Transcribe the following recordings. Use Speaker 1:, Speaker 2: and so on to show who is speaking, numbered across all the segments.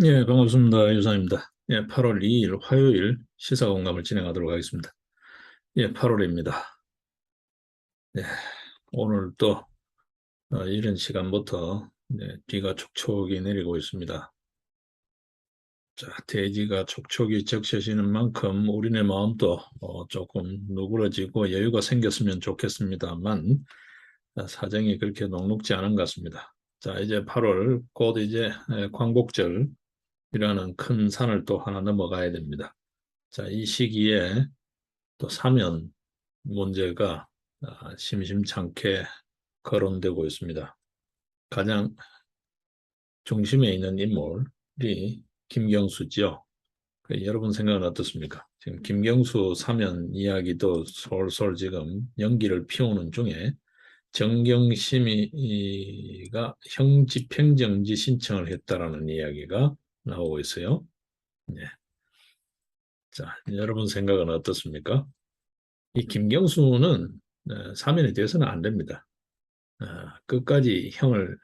Speaker 1: 예, 반갑습니다. 유상입니다. 예, 8월 2일 화요일 시사공감을 진행하도록 하겠습니다. 예, 8월입니다. 예, 오늘 또 이런 시간부터 비가 촉촉이 내리고 있습니다. 자, 대지가 촉촉이 적셔지는 만큼 우리네 마음도 조금 누그러지고 여유가 생겼으면 좋겠습니다만 사정이 그렇게 녹록지 않은 것 같습니다. 자, 이제 8월 곧 이제 광복절이라는 큰 산을 또 하나 넘어가야 됩니다. 자, 이 시기에 또 사면 문제가 심심찮게 거론되고 있습니다. 가장 중심에 있는 인물이 김경수지요. 여러분 생각은 어떻습니까? 지금 김경수 사면 이야기도 솔솔 지금 연기를 피우는 중에 정경심이가 형집행정지 신청을 했다라는 이야기가 나오고 있어요. 네. 자, 여러분 생각은 어떻습니까? 이 김경수는 사면이 돼서는 안 됩니다. 끝까지 형을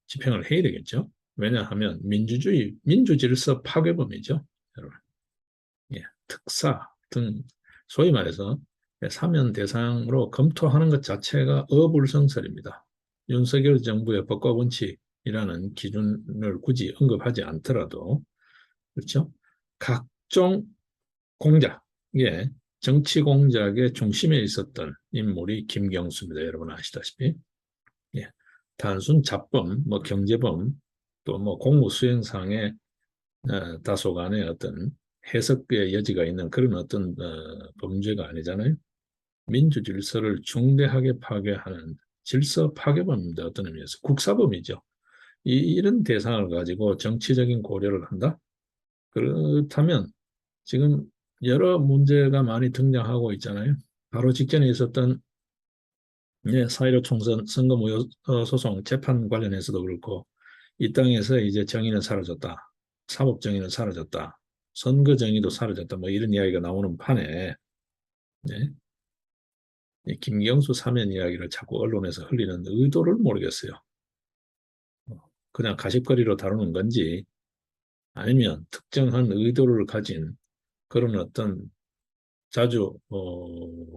Speaker 1: 집행을 해야 되겠죠. 왜냐하면 민주주의, 민주질서 파괴범이죠. 여러분. 예, 특사 등 소위 말해서 사면 대상으로 검토하는 것 자체가 어불성설입니다. 윤석열 정부의 법과 원칙이라는 기준을 굳이 언급하지 않더라도 그렇죠. 각종 공작, 예, 정치 공작의 중심에 있었던 인물이 김경수입니다. 여러분 아시다시피. 예, 단순 잡범, 뭐 경제범, 또 뭐 공무수행상의 다소간의 어떤 해석의 여지가 있는 그런 어떤 범죄가 아니잖아요. 민주 질서를 중대하게 파괴하는 질서 파괴범입니다. 어떤 의미에서 국사범이죠. 이런 대상을 가지고 정치적인 고려를 한다? 그렇다면 지금 여러 문제가 많이 등장하고 있잖아요. 바로 직전에 있었던 4.15 총선 선거 무효 소송 재판 관련해서도 그렇고 이 땅에서 이제 정의는 사라졌다. 사법 정의는 사라졌다. 선거 정의도 사라졌다. 뭐 이런 이야기가 나오는 판에 네, 이 김경수 사면 이야기를 자꾸 언론에서 흘리는 의도를 모르겠어요. 그냥 가십거리로 다루는 건지 아니면 특정한 의도를 가진 그런 어떤 자주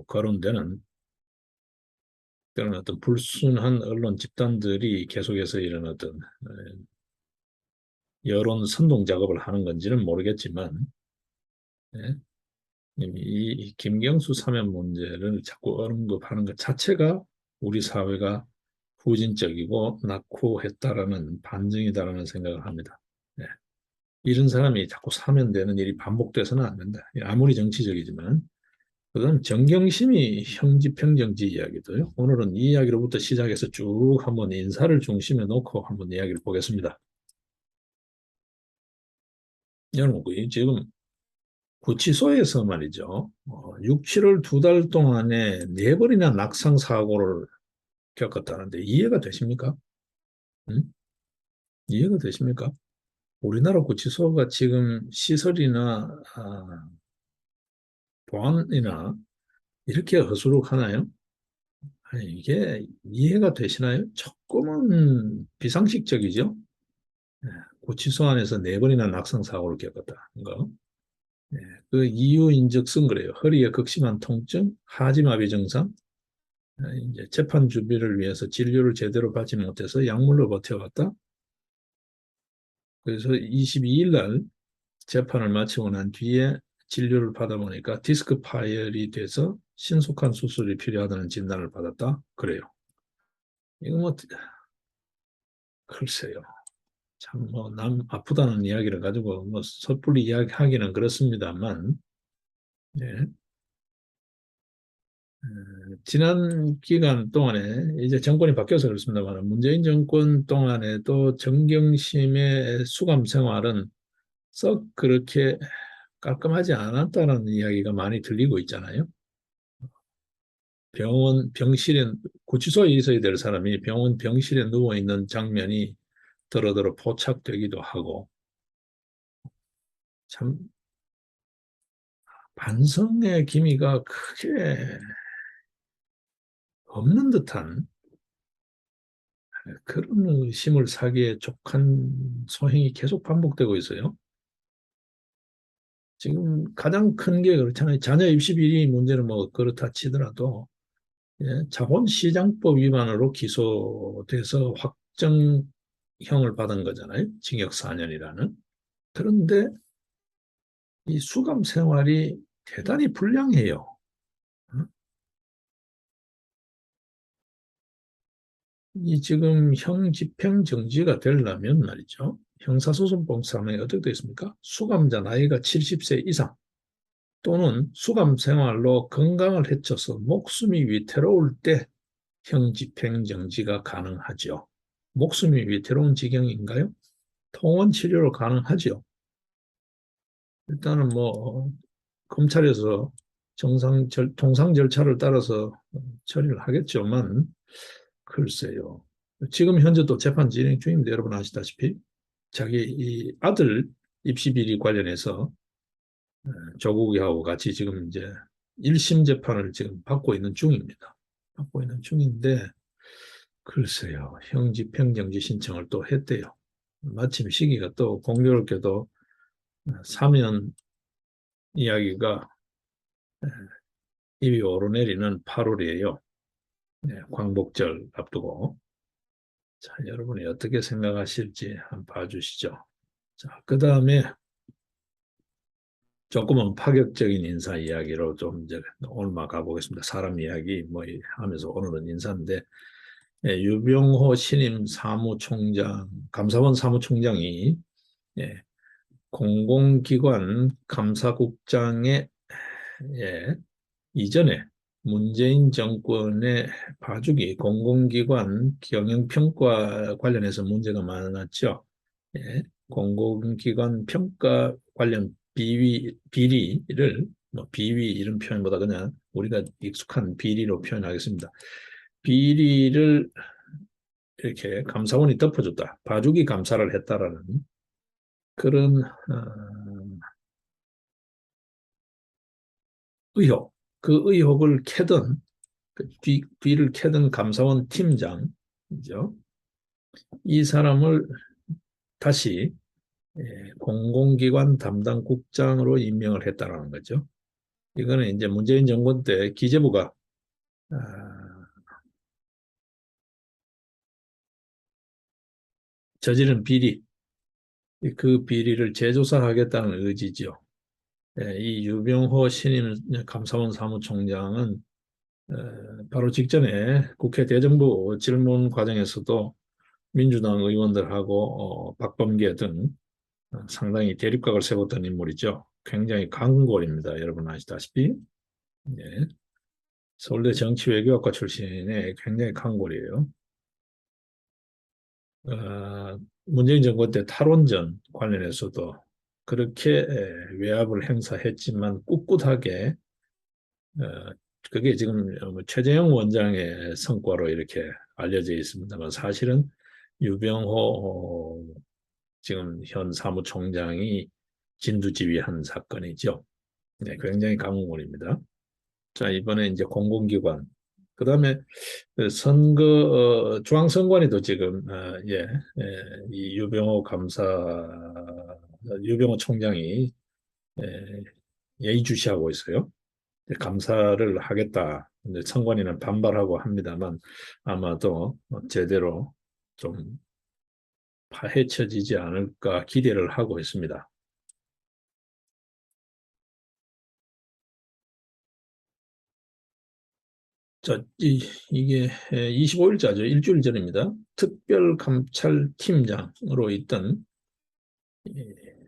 Speaker 1: 거론되는 그런 어떤 불순한 언론 집단들이 계속해서 이런 어떤 여론 선동 작업을 하는 건지는 모르겠지만 예, 이 김경수 사면 문제를 자꾸 언급하는 것 자체가 우리 사회가 후진적이고 낙후했다라는 반증이다라는 생각을 합니다. 예, 이런 사람이 자꾸 사면되는 일이 반복돼서는 안 된다. 아무리 정치적이지만 그다음 정경심이 형집행정지 이야기도요. 오늘은 이 이야기로부터 시작해서 쭉 한번 인사를 중심에 놓고 한번 이야기를 보겠습니다. 여러분, 지금 구치소에서 말이죠. 6, 7월 2달 동안에 4번이나 낙상 사고를 겪었다는데 이해가 되십니까? 응? 이해가 되십니까? 우리나라 구치소가 지금 시설이나 보안이나 이렇게 허술하나요? 아니, 이게 이해가 되시나요? 조금은 비상식적이죠? 예, 구치소 안에서 4번이나 낙상 사고를 겪었다는 거. 예, 그 이유 인적성 그래요. 허리에 극심한 통증, 하지마비 증상, 이제 재판 준비를 위해서 진료를 제대로 받지 못해서 약물로 버텨왔다. 그래서 22일 날 재판을 마치고 난 뒤에 진료를 받아보니까 디스크 파열이 돼서 신속한 수술이 필요하다는 진단을 받았다. 그래요. 이거 뭐 글쎄요. 참 뭐 남 아프다는 이야기를 가지고 뭐 섣불리 이야기하기는 그렇습니다만 예. 지난 기간 동안에 이제 정권이 바뀌어서 그렇습니다만 문재인 정권 동안에도 정경심의 수감 생활은 썩 그렇게 깔끔하지 않았다는 이야기가 많이 들리고 있잖아요. 병실에, 구치소에 있어야 될 사람이 병원 병실에 누워 있는 장면이 더러더러 포착되기도 하고 참 반성의 기미가 크게 없는 듯한 그런 의심을 사기에 족한 소행이 계속 반복되고 있어요. 지금 가장 큰 게 그렇잖아요. 자녀 입시 비리 문제는 뭐 그렇다 치더라도 자본시장법 위반으로 기소돼서 확정형을 받은 거잖아요. 징역 4년이라는. 그런데 이 수감 생활이 대단히 불량해요. 어? 이 지금 형 집행 정지가 되려면 말이죠. 형사소송법 3에 어떻게 되어 있습니까? 수감자 나이가 70세 이상 또는 수감 생활로 건강을 해쳐서 목숨이 위태로울 때 형 집행 정지가 가능하죠. 목숨이 위태로운 지경인가요? 통원 치료로 가능하죠. 일단은 뭐 검찰에서 통상 절차를 따라서 처리를 하겠지만 글쎄요. 지금 현재 또 재판 진행 중입니다. 여러분 아시다시피 자기 이 아들 입시 비리 관련해서 조국이하고 같이 지금 이제 1심 재판을 지금 받고 있는 중입니다. 받고 있는 중인데 글쎄요. 형 집행정지 신청을 또 했대요. 마침 시기가 또 공교롭게도 사면 이야기가 입이 오르내리는 8월이에요. 네, 광복절 앞두고. 자, 여러분이 어떻게 생각하실지 한번 봐주시죠. 자, 그 다음에 조금은 파격적인 인사 이야기로 좀 이제 오늘 가보겠습니다. 사람 이야기 뭐 하면서 오늘은 인사인데 유병호 신임 사무총장, 감사원 사무총장이 예, 공공기관 감사국장의 이전에 문재인 정권의 봐주기 공공기관 경영평가 관련해서 문제가 많았죠. 공공기관 평가 관련 비리를 뭐 비위 이런 표현보다 그냥 우리가 익숙한 비리로 표현하겠습니다. 비리를 이렇게 감사원이 덮어줬다. 봐주기 감사를 했다라는 그런 의혹, 그 의혹을 캐던 그 뒤를 캐던 감사원 팀장이죠. 이 사람을 다시 공공기관 담당 국장으로 임명을 했다라는 거죠. 이거는 이제 문재인 정권 때 기재부가 아, 저지른 비리, 그 비리를 재조사하겠다는 의지죠. 이 유병호 신임 감사원 사무총장은 바로 직전에 국회 대정부 질문 과정에서도 민주당 의원들하고 박범계 등 상당히 대립각을 세웠던 인물이죠. 굉장히 강골입니다. 여러분 아시다시피. 네. 서울대 정치외교학과 출신의 굉장히 강골이에요. 문재인 정권 때 탈원전 관련해서도 그렇게 외압을 행사했지만 꿋꿋하게 그게 지금 최재형 원장의 성과로 이렇게 알려져 있습니다만 사실은 유병호 지금 현 사무총장이 진두지휘한 사건이죠. 네, 굉장히 강공원입니다. 자, 이번에 이제 공공기관. 그다음에 그 선거 중앙선관위도 지금 이 유병호 총장이 예의주시하고 있어요. 감사를 하겠다. 근데 선관위는 반발하고 합니다만 아마도 제대로 좀 파헤쳐지지 않을까 기대를 하고 있습니다. 자, 이게 25일자죠. 일주일 전입니다. 특별감찰팀장으로 있던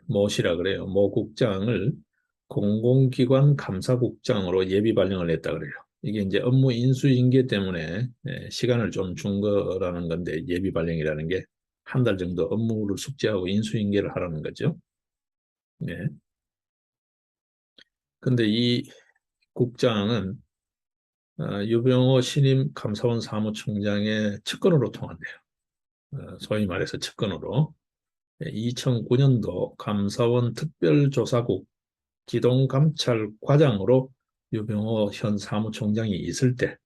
Speaker 1: 모시라 그래요. 모 국장을 공공기관 감사국장으로 예비 발령을 했다 그래요. 이게 이제 업무 인수인계 때문에 시간을 좀 준 거라는 건데 예비 발령이라는 게 한 달 정도 업무를 숙지하고 인수인계를 하라는 거죠. 네. 근데 이 국장은 유병호 신임 감사원 사무총장의 측근으로 통한대요. 소위 말해서 측근으로. 2009년도 감사원 특별조사국 기동감찰과장으로 유병호 현 사무총장이 있을 때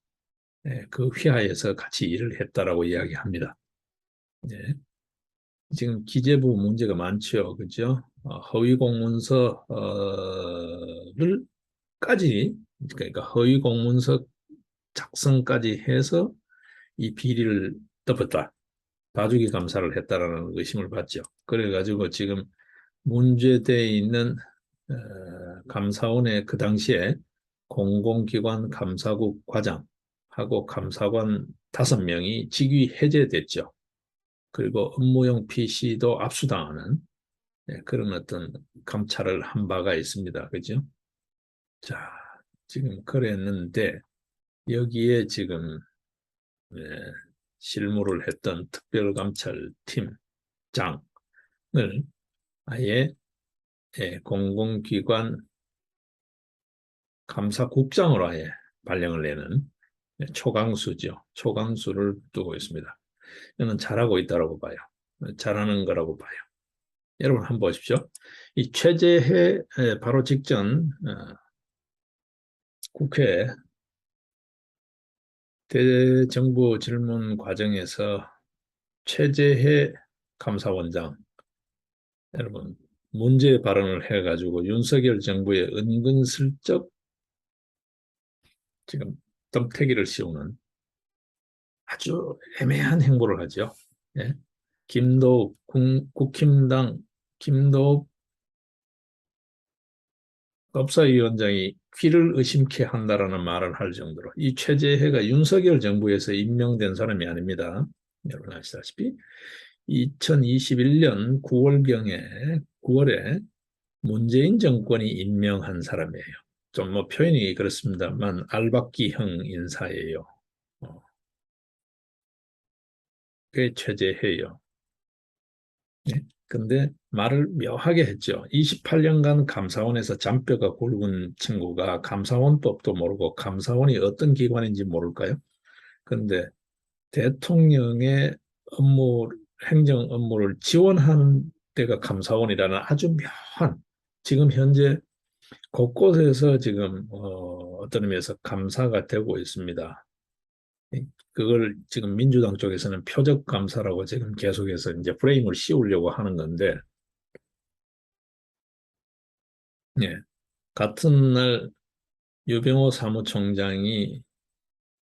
Speaker 1: 그 휘하에서 같이 일을 했다라고 이야기합니다. 예. 지금 기재부 문제가 많죠. 그죠? 허위 공문서를 까지, 그러니까 허위 공문서 작성까지 해서 이 비리를 덮었다. 봐주기 감사를 했다라는 의심을 받죠. 그래가지고 지금 문제되어 있는 감사원의 그 당시에 공공기관 감사국 과장하고 감사관 5명이 직위 해제됐죠. 그리고 업무용 PC도 압수당하는 그런 어떤 감찰을 한 바가 있습니다. 그죠? 자, 지금 그랬는데 여기에 지금 예, 실무를 했던 특별감찰팀장을 아예 공공기관 감사국장으로 아예 발령을 내는 초강수죠. 초강수를 두고 있습니다. 저는 잘하고 있다고 봐요. 잘하는 거라고 봐요. 여러분 한번 보십시오. 이 최재해 바로 직전 국회 대정부 질문 과정에서 최재해 감사원장 여러분 문제 발언을 해가지고 윤석열 정부의 은근슬쩍 지금 덤태기를 씌우는 아주 애매한 행보를 하죠. 예? 김도읍 국힘당 김도읍 법사위원장이 귀를 의심케 한다라는 말을 할 정도로 이 최재해가 윤석열 정부에서 임명된 사람이 아닙니다. 여러분 아시다시피 2021년 9월에 문재인 정권이 임명한 사람이에요. 좀 뭐 표현이 그렇습니다만 알박기형 인사예요. 어, 그게 최재해요. 예? 근데 말을 묘하게 했죠. 28년간 감사원에서 잔뼈가 굵은 친구가 감사원법도 모르고 감사원이 어떤 기관인지 모를까요? 근데 대통령의 업무, 행정 업무를 지원하는 데가 감사원이라는 아주 묘한 지금 현재 곳곳에서 지금 어떤 의미에서 감사가 되고 있습니다. 그걸 지금 민주당 쪽에서는 표적 감사라고 지금 계속해서 이제 프레임을 씌우려고 하는 건데, 예. 같은 날 유병호 사무총장이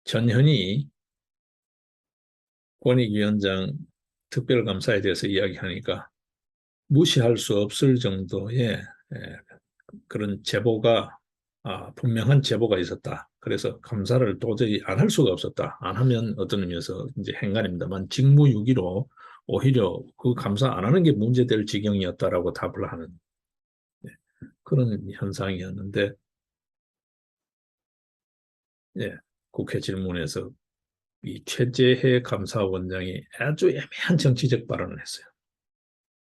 Speaker 1: 전현희 권익위원장 특별감사에 대해서 이야기하니까 무시할 수 없을 정도의 그런 제보가 분명한 제보가 있었다. 그래서 감사를 도저히 안 할 수가 없었다. 안 하면 어떤 의미에서 이제 행간입니다만 직무유기로 오히려 그 감사 안 하는 게 문제될 지경이었다라고 답을 하는 그런 현상이었는데 예, 국회 질문에서 이 최재해 감사원장이 아주 애매한 정치적 발언을 했어요.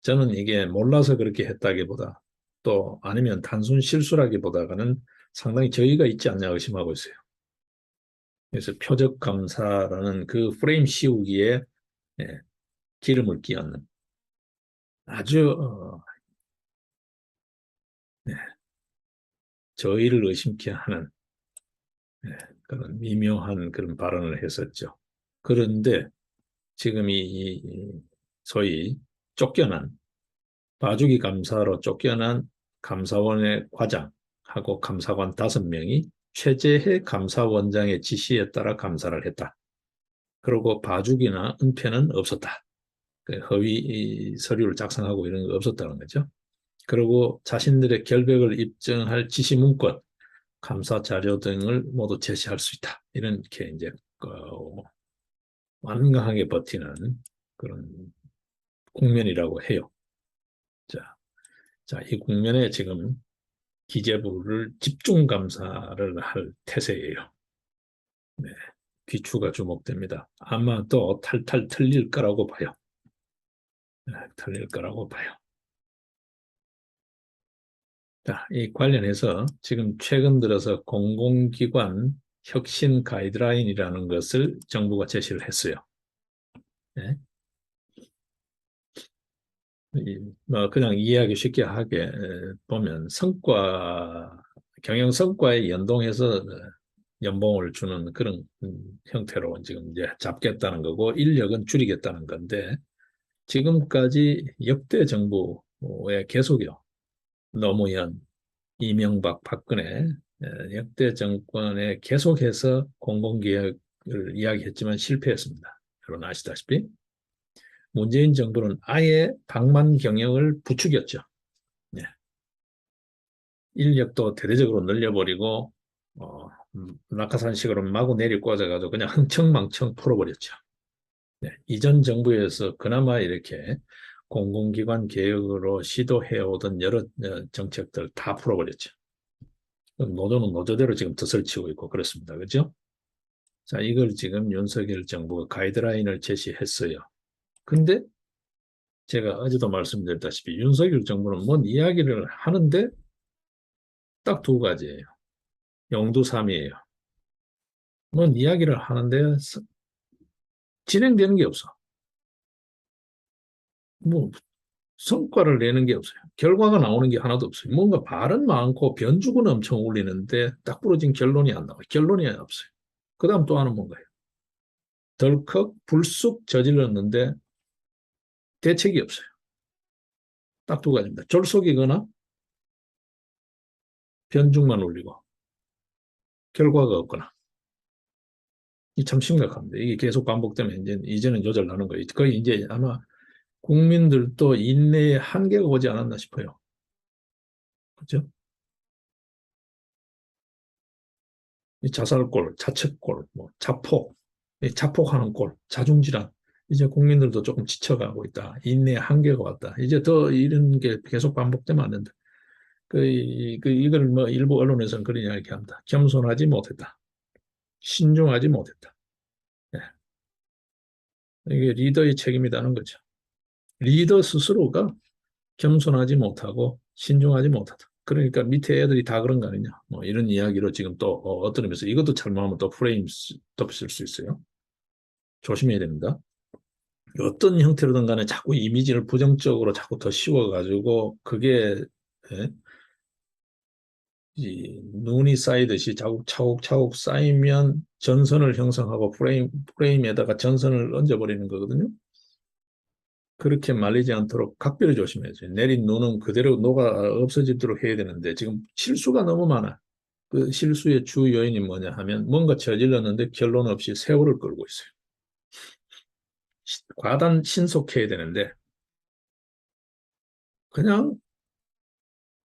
Speaker 1: 저는 이게 몰라서 그렇게 했다기보다 또 아니면 단순 실수라기보다는 상당히 저희가 있지 않냐 의심하고 있어요. 그래서 표적 감사라는 그 프레임 씌우기에 예, 기름을 끼얹는 아주 네, 저희를 의심케 하는 예, 그런 미묘한 그런 발언을 했었죠. 그런데 지금 이 소위 쫓겨난 봐주기 감사로 쫓겨난 감사원의 과장하고 감사관 5명이 최재해 감사원장의 지시에 따라 감사를 했다. 그리고 봐주기나 은폐는 없었다. 그 허위 서류를 작성하고 이런 거 없었다는 거죠. 그리고 자신들의 결백을 입증할 지시 문건, 감사 자료 등을 모두 제시할 수 있다. 이렇게 이제 완강하게 버티는 그런 국면이라고 해요. 자, 이 국면에 지금 기재부를 집중 감사를 할 태세예요. 네, 귀추가 주목됩니다. 아마도 탈탈 틀릴 거라고 봐요. 네, 틀릴 거라고 봐요. 자, 이 관련해서 지금 최근 들어서 공공기관 혁신 가이드라인이라는 것을 정부가 제시를 했어요. 네. 뭐 그냥 이해하기 쉽게 하게 보면 경영 성과에 연동해서 연봉을 주는 그런 형태로 지금 이제 잡겠다는 거고 인력은 줄이겠다는 건데 지금까지 역대 정부의 계속이요. 노무현, 이명박, 박근혜 역대 정권에 계속해서 공공개혁을 이야기했지만 실패했습니다. 여러분 아시다시피 문재인 정부는 아예 방만 경영을 부추겼죠. 네. 인력도 대대적으로 늘려버리고 낙하산식으로 마구 내리 꽂아가지고 그냥 흥청망청 풀어버렸죠. 네. 이전 정부에서 그나마 이렇게 공공기관 개혁으로 시도해오던 여러 정책들 다 풀어버렸죠. 노조는 노조대로 지금 덫을 치고 있고 그렇습니다. 그렇죠? 자, 이걸 지금 윤석열 정부가 가이드라인을 제시했어요. 근데 제가 어제도 말씀드렸다시피 윤석열 정부는 뭔 이야기를 하는데 딱 두 가지예요. 영두삼이에요. 뭔 이야기를 하는데 진행되는 게 없어. 뭐 성과를 내는 게 없어요. 결과가 나오는 게 하나도 없어요. 뭔가 발은 많고 변죽은 엄청 울리는데 딱 부러진 결론이 안 나와요. 결론이 없어요. 그 다음 또 하나는 뭔가요? 덜컥 불쑥 저질렀는데 대책이 없어요. 딱 두 가지입니다. 졸속이거나 변죽만 울리고 결과가 없거나. 이 참 심각합니다. 이게 계속 반복되면 이제는 조절하는 거예요. 거의 이제 아마 국민들도 인내의 한계가 오지 않았나 싶어요. 그렇죠? 이 자살골, 자책골, 뭐 자폭, 자폭하는 골, 자중질환. 이제 국민들도 조금 지쳐가고 있다. 인내의 한계가 왔다. 이제 더 이런 게 계속 반복되면 안 된다. 이걸 뭐 일부 언론에서는 그런 이야기 합니다. 겸손하지 못했다. 신중하지 못했다. 예. 이게 리더의 책임이라는 거죠. 리더 스스로가 겸손하지 못하고 신중하지 못하다. 그러니까 밑에 애들이 다 그런 거 아니냐. 뭐 이런 이야기로 지금 또 어떤 의미에서 이것도 잘못하면 또 프레임 덮칠 수 있어요. 조심해야 됩니다. 어떤 형태로든 간에 자꾸 이미지를 부정적으로 자꾸 더 씌워가지고 그게 예? 이 눈이 쌓이듯이 차곡차곡 쌓이면 전선을 형성하고 프레임에다가 전선을 얹어버리는 거거든요. 그렇게 말리지 않도록 각별히 조심해야죠. 내린 눈은 그대로 녹아 없어지도록 해야 되는데 지금 실수가 너무 많아. 그 실수의 주 요인이 뭐냐 하면 뭔가 저질렀는데 결론 없이 세월을 끌고 있어요. 과단 신속해야 되는데 그냥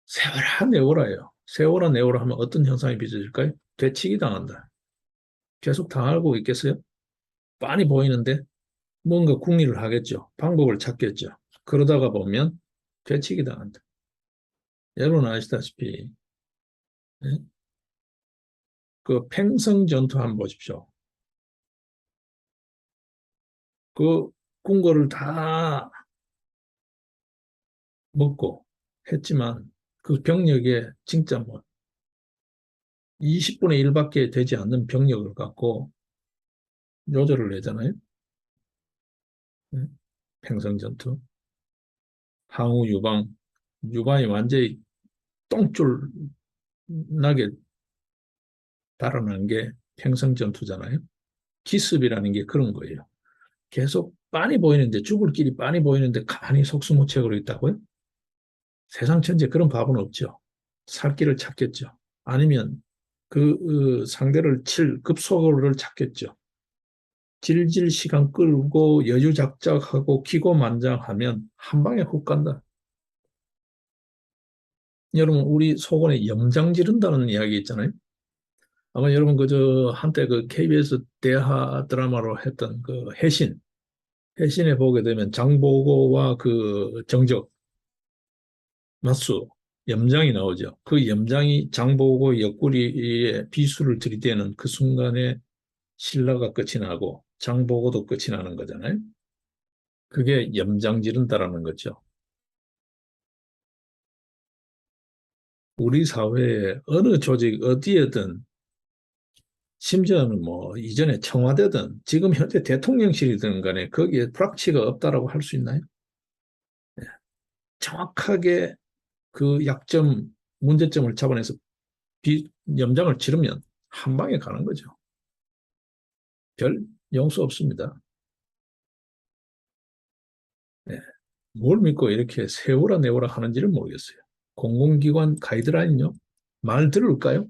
Speaker 1: 세월아 내월아예요. 세월아 내월아 하면 어떤 현상이 빚어질까요? 되치기 당한다. 계속 당하고 있겠어요? 빤히 보이는데 뭔가 궁리를 하겠죠. 방법을 찾겠죠. 그러다가 보면 되치기 당한다. 여러분 아시다시피 예? 그 팽성 전투 한번 보십시오. 그 궁궐을 다 먹고 했지만 그 병력에 진짜 뭐 20분의 1밖에 되지 않는 병력을 갖고 요절을 내잖아요. 예? 팽성 전투. 항우 유방이 완전히 똥줄 나게 달아난 게 팽성 전투잖아요. 기습이라는 게 그런 거예요. 계속 빤히 보이는데 죽을 길이 빤히 보이는데 가만히 속수무책으로 있다고요? 세상 천지에 그런 바보는 없죠. 살 길을 찾겠죠. 아니면 상대를 칠 급소를 찾겠죠. 질질 시간 끌고 여유작작하고 기고만장하면 한 방에 훅 간다. 여러분 우리 속언에 염장 지른다는 이야기 있잖아요. 아마 여러분 그저 한때 그 KBS 대하 드라마로 했던 그 해신에 보게 되면 장보고와 그 정적 맞수 염장이 나오죠. 그 염장이 장보고 옆구리에 비수를 들이대는 그 순간에 신라가 끝이 나고 장보고도 끝이 나는 거잖아요. 그게 염장 지른다라는 거죠. 우리 사회에 어느 조직 어디에든 심지어는 뭐 이전에 청와대든 지금 현재 대통령실이든 간에 거기에 불합치가 없다라고 할 수 있나요? 예. 정확하게 그 약점, 문제점을 잡아내서 염장을 치르면 한 방에 가는 거죠. 별 용서 없습니다. 네. 뭘 믿고 이렇게 세우라 내오라 하는지를 모르겠어요. 공공기관 가이드라인요? 말 들을까요?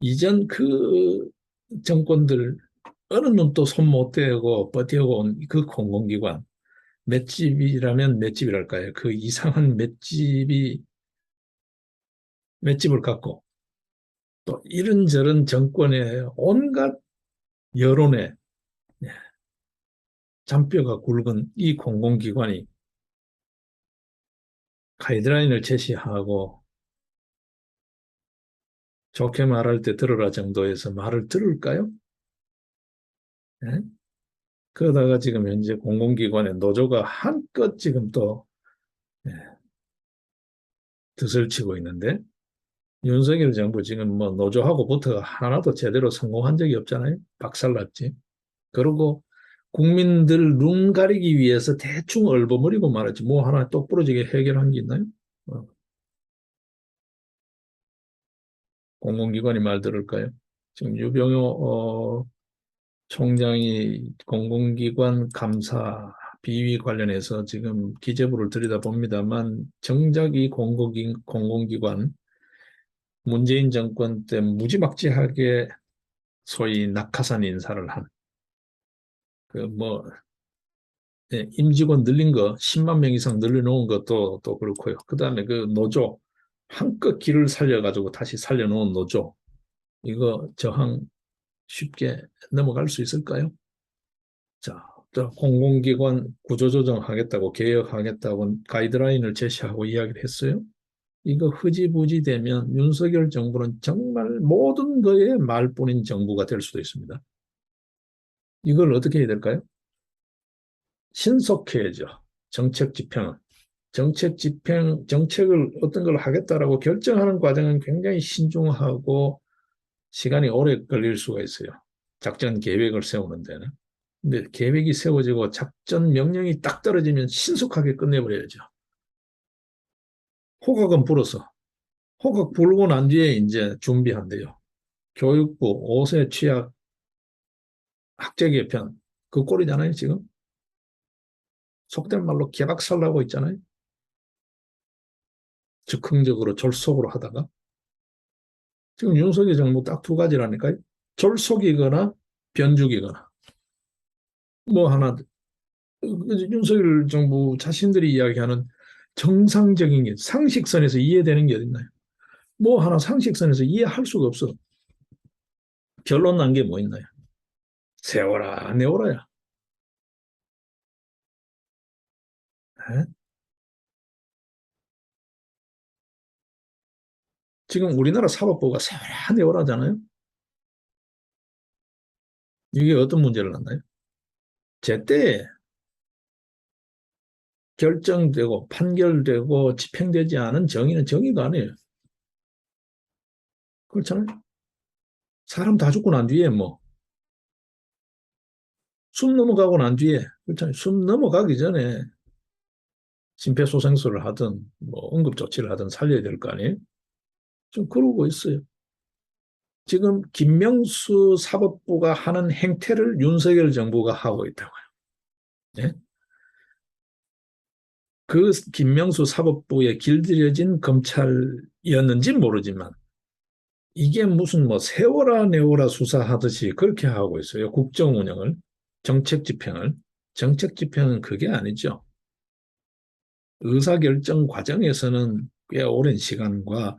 Speaker 1: 이전 그 정권들 어느 놈도 손 못 대고 버티고 온 그 공공기관 맷집이라면 맷집이랄까요? 그 이상한 맷집을 갖고 또 이런저런 정권의 온갖 여론에 잔뼈가 굵은 이 공공기관이 가이드라인을 제시하고 좋게 말할 때 들으라 정도에서 말을 들을까요? 예? 그러다가 지금 현재 공공기관의 노조가 한껏 지금 또 예, 드을 치고 있는데 윤석열 정부 지금 뭐 노조하고 부터가 하나도 제대로 성공한 적이 없잖아요. 박살났지. 그리고 국민들 눈 가리기 위해서 대충 얼버무리고 말았지. 뭐 하나 똑부러지게 해결한 게 있나요? 어, 공공기관이 말 들을까요? 지금 유병호 총장이 공공기관 감사 비위 관련해서 지금 기재부를 들여다봅니다만 정작 이 공공기관 문재인 정권 때 무지막지하게 소위 낙하산 인사를 한 그 뭐 임직원 늘린 거 10만 명 이상 늘려놓은 것도 또 그렇고요. 그다음에 그 노조 한껏 길을 살려가지고 다시 살려놓은 노조 이거 저항 쉽게 넘어갈 수 있을까요? 자, 또 공공기관 구조조정하겠다고 개혁하겠다고 가이드라인을 제시하고 이야기를 했어요. 이거 흐지부지 되면 윤석열 정부는 정말 모든 거에 말뿐인 정부가 될 수도 있습니다. 이걸 어떻게 해야 될까요? 신속해야죠. 정책 집행은. 정책을 어떤 걸 하겠다라고 결정하는 과정은 굉장히 신중하고 시간이 오래 걸릴 수가 있어요. 작전 계획을 세우는 데는. 근데 계획이 세워지고 작전 명령이 딱 떨어지면 신속하게 끝내버려야죠. 호각은 불어서. 호각 불고 난 뒤에 이제 준비한대요. 교육부 5세 취약 학제 개편. 그 꼴이잖아요, 지금. 속된 말로 개박살나고 있잖아요. 즉흥적으로 졸속으로 하다가. 지금 윤석열 정부 딱 두 가지라니까요. 졸속이거나 변죽이거나. 뭐 하나, 윤석열 정부 자신들이 이야기하는 정상적인 게 상식선에서 이해되는 게 어딨나요? 뭐 하나 상식선에서 이해할 수가 없어. 결론 난 게 뭐 있나요? 세워라, 내워라야. 에? 지금 우리나라 사법부가 세워라, 내워라잖아요. 이게 어떤 문제를 낳나요? 제때 결정되고 판결되고 집행되지 않은 정의는 정의가 아니에요. 그렇잖아요. 사람 다 죽고 난 뒤에 뭐 숨 넘어가고 난 뒤에 그렇잖아요. 숨 넘어가기 전에 심폐소생술을 하든 뭐 응급조치를 하든 살려야 될 거 아니에요. 좀 그러고 있어요. 지금 김명수 사법부가 하는 행태를 윤석열 정부가 하고 있다고요. 네? 그 김명수 사법부에 길들여진 검찰이었는지 모르지만 이게 무슨 뭐 세워라 내워라 수사하듯이 그렇게 하고 있어요. 국정 운영을, 정책 집행을. 정책 집행은 그게 아니죠. 의사결정 과정에서는 꽤 오랜 시간과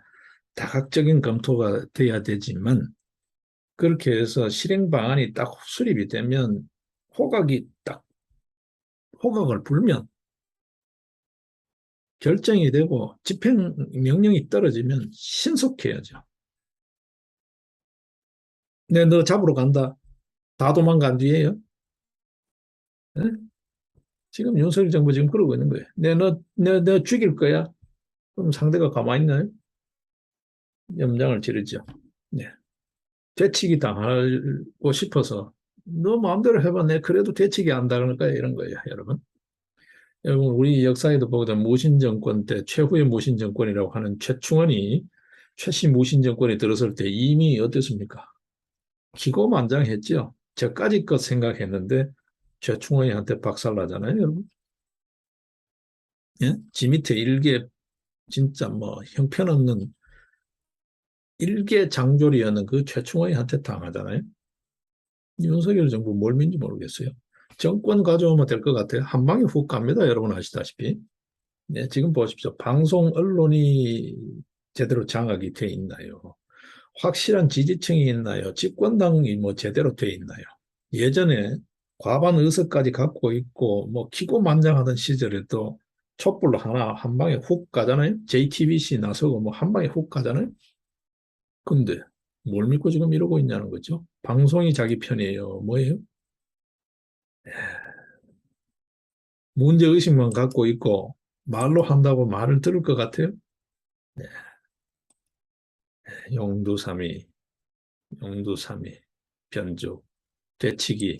Speaker 1: 다각적인 검토가 돼야 되지만 그렇게 해서 실행 방안이 딱 수립이 되면 호각이 딱 호각을 불면 결정이 되고 집행 명령이 떨어지면 신속해야죠. 내 너 잡으러 간다. 다 도망간 뒤에요. 네? 지금 윤석열 정부 지금 그러고 있는 거예요. 내 죽일 거야. 그럼 상대가 가만히 있나요? 염장을 지르죠. 네. 되치기 당하고 싶어서 너 마음대로 해봐. 내 그래도 되치기 안 당할 거야. 이런 거예요, 여러분. 여러분, 우리 역사에도 보게 되면 무신정권 때 최후의 무신정권이라고 하는 최충원이 최씨 무신정권이 들었을 때 이미 어땠습니까? 기고만장했죠. 저까지 것 생각했는데 최충원이한테 박살나잖아요, 여러분. 예? 지 밑에 일개 진짜 뭐 형편없는 일개 장졸이었는 그 최충호이한테 당하잖아요. 윤석열 정부 뭘 믿는지 모르겠어요. 정권 가져오면 될 것 같아요. 한 방에 훅 갑니다. 여러분 아시다시피. 네, 지금 보십시오. 방송 언론이 제대로 장악이 돼 있나요? 확실한 지지층이 있나요? 집권당이 뭐 제대로 돼 있나요? 예전에 과반 의석까지 갖고 있고 뭐 기고만장하던 시절에도 촛불로 하나 한 방에 훅 가잖아요. JTBC 나서고 뭐 한 방에 훅 가잖아요. 근데 뭘 믿고 지금 이러고 있냐는 거죠. 방송이 자기 편이에요. 뭐예요? 문제의식만 갖고 있고 말로 한다고 말을 들을 것 같아요? 네, 용두삼이, 용두삼이, 변조, 되치기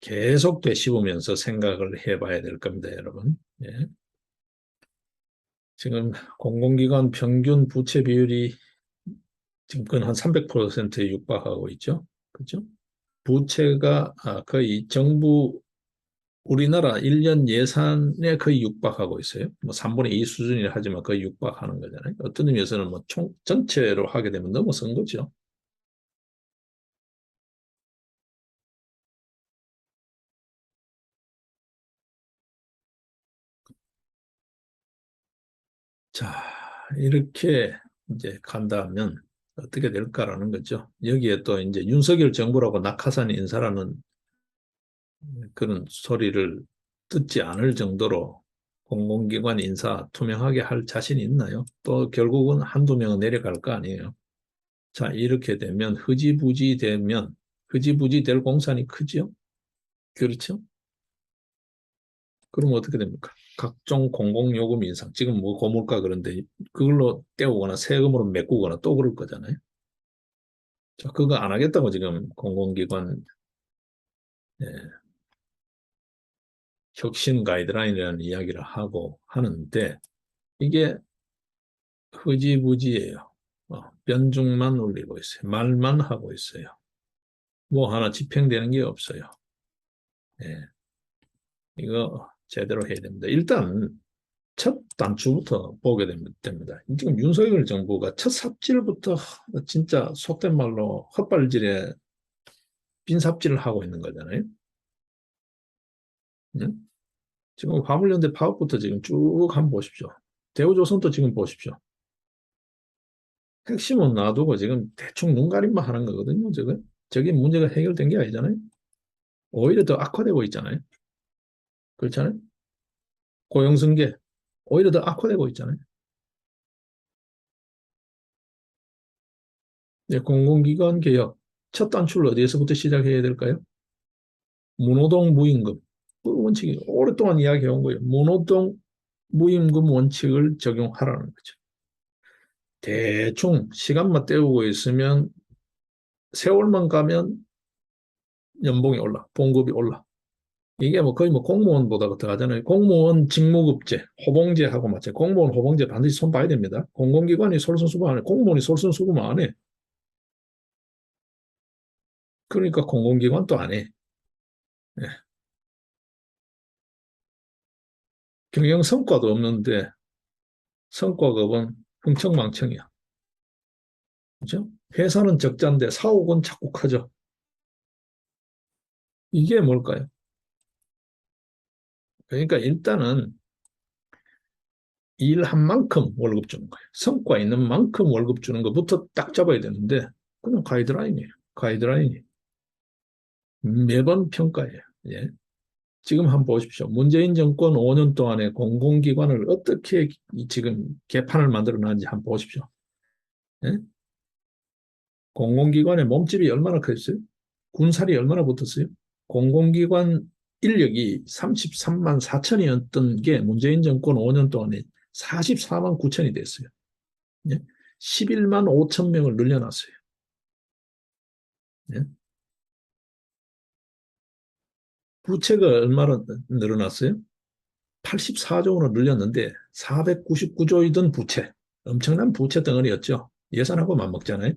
Speaker 1: 계속 되씹으면서 생각을 해봐야 될 겁니다, 여러분. 예. 지금 공공기관 평균 부채 비율이 지금 한 300%에 육박하고 있죠. 그죠? 부채가 거의 정부 우리나라 1년 예산에 거의 육박하고 있어요. 뭐 3분의 2 수준이라 하지만 거의 육박하는 거잖아요. 어떤 의미에서는 뭐 총 전체로 하게 되면 넘어선 거죠. 자, 이렇게 이제 간다면 어떻게 될까라는 거죠. 여기에 또 이제 윤석열 정부라고 낙하산 인사라는 그런 소리를 듣지 않을 정도로 공공기관 인사 투명하게 할 자신이 있나요? 또 결국은 한두 명은 내려갈 거 아니에요. 자, 이렇게 되면 흐지부지 될 공산이 크죠? 그렇죠? 그럼 어떻게 됩니까? 각종 공공요금 인상, 지금 뭐 고물가 그런데 그걸로 때우거나 세금으로 메꾸거나 또 그럴 거잖아요. 자, 그거 안 하겠다고 지금 공공기관 예, 혁신 가이드라인이라는 이야기를 하고 하는데 이게 흐지부지예요. 변죽만 올리고 있어요. 말만 하고 있어요. 뭐 하나 집행되는 게 없어요. 예, 이거 제대로 해야 됩니다. 일단 첫 단추부터 보게 됩니다. 지금 윤석열 정부가 첫 삽질부터 진짜 속된 말로 헛발질에 빈삽질을 하고 있는 거잖아요. 응? 지금 화물연대 파업부터 지금 쭉 한번 보십시오. 대우조선도 지금 보십시오. 핵심은 놔두고 지금 대충 눈가림만 하는 거거든요. 저게 문제가 해결된 게 아니잖아요. 오히려 더 악화되고 있잖아요. 그렇잖아요. 고용승계 오히려 더 악화되고 있잖아요. 네, 공공기관 개혁 첫 단추를 어디에서부터 시작해야 될까요? 문호동 무임금 그 원칙이 오랫동안 이야기해온 거예요. 문호동 무임금 원칙을 적용하라는 거죠. 대충 시간만 때우고 있으면 세월만 가면 연봉이 올라, 봉급이 올라. 이게 뭐 거의 뭐 공무원보다 같아가잖아요. 공무원 직무급제, 호봉제하고 마찬가지. 공무원 호봉제 반드시 손 봐야 됩니다. 공공기관이 솔선수범 안 해. 공무원이 솔선수범 안 해. 그러니까 공공기관도 안 해. 예. 경영 성과도 없는데 성과가 없은 흥청망청이야. 그죠? 회사는 적자인데 사옥은 자꾸 커져. 이게 뭘까요? 그러니까 일단은 일한 만큼 월급 주는 거예요. 성과 있는 만큼 월급 주는 것부터 딱 잡아야 되는데 그냥 가이드라인이에요. 가이드라인이 매번 평가해요. 예. 지금 한번 보십시오. 문재인 정권 5년 동안에 공공기관을 어떻게 지금 개판을 만들어 놨는지 한번 보십시오. 예? 공공기관의 몸집이 얼마나 컸어요? 군살이 얼마나 붙었어요? 공공기관 인력이 33만 4천이었던 게 문재인 정권 5년 동안에 44만 9천이 됐어요. 예? 11만 5천 명을 늘려놨어요. 예? 부채가 얼마나 늘어났어요? 84조 원을 늘렸는데 499조이던 부채, 엄청난 부채 덩어리였죠. 예산하고 맞먹잖아요.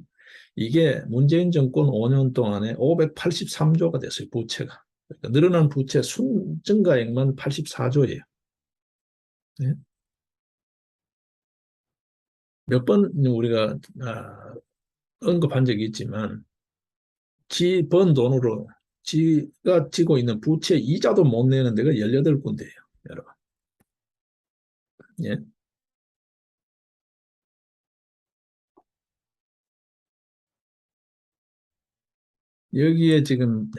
Speaker 1: 이게 문재인 정권 5년 동안에 583조가 됐어요, 부채가. 그러니까 늘어난 부채 순 증가액만 84조예요. 예? 몇 번 우리가 언급한 적이 있지만 지 번 돈으로 지가 지고 있는 부채 이자도 못 내는 데가 18군데예요. 여러분. 예? 여기에 지금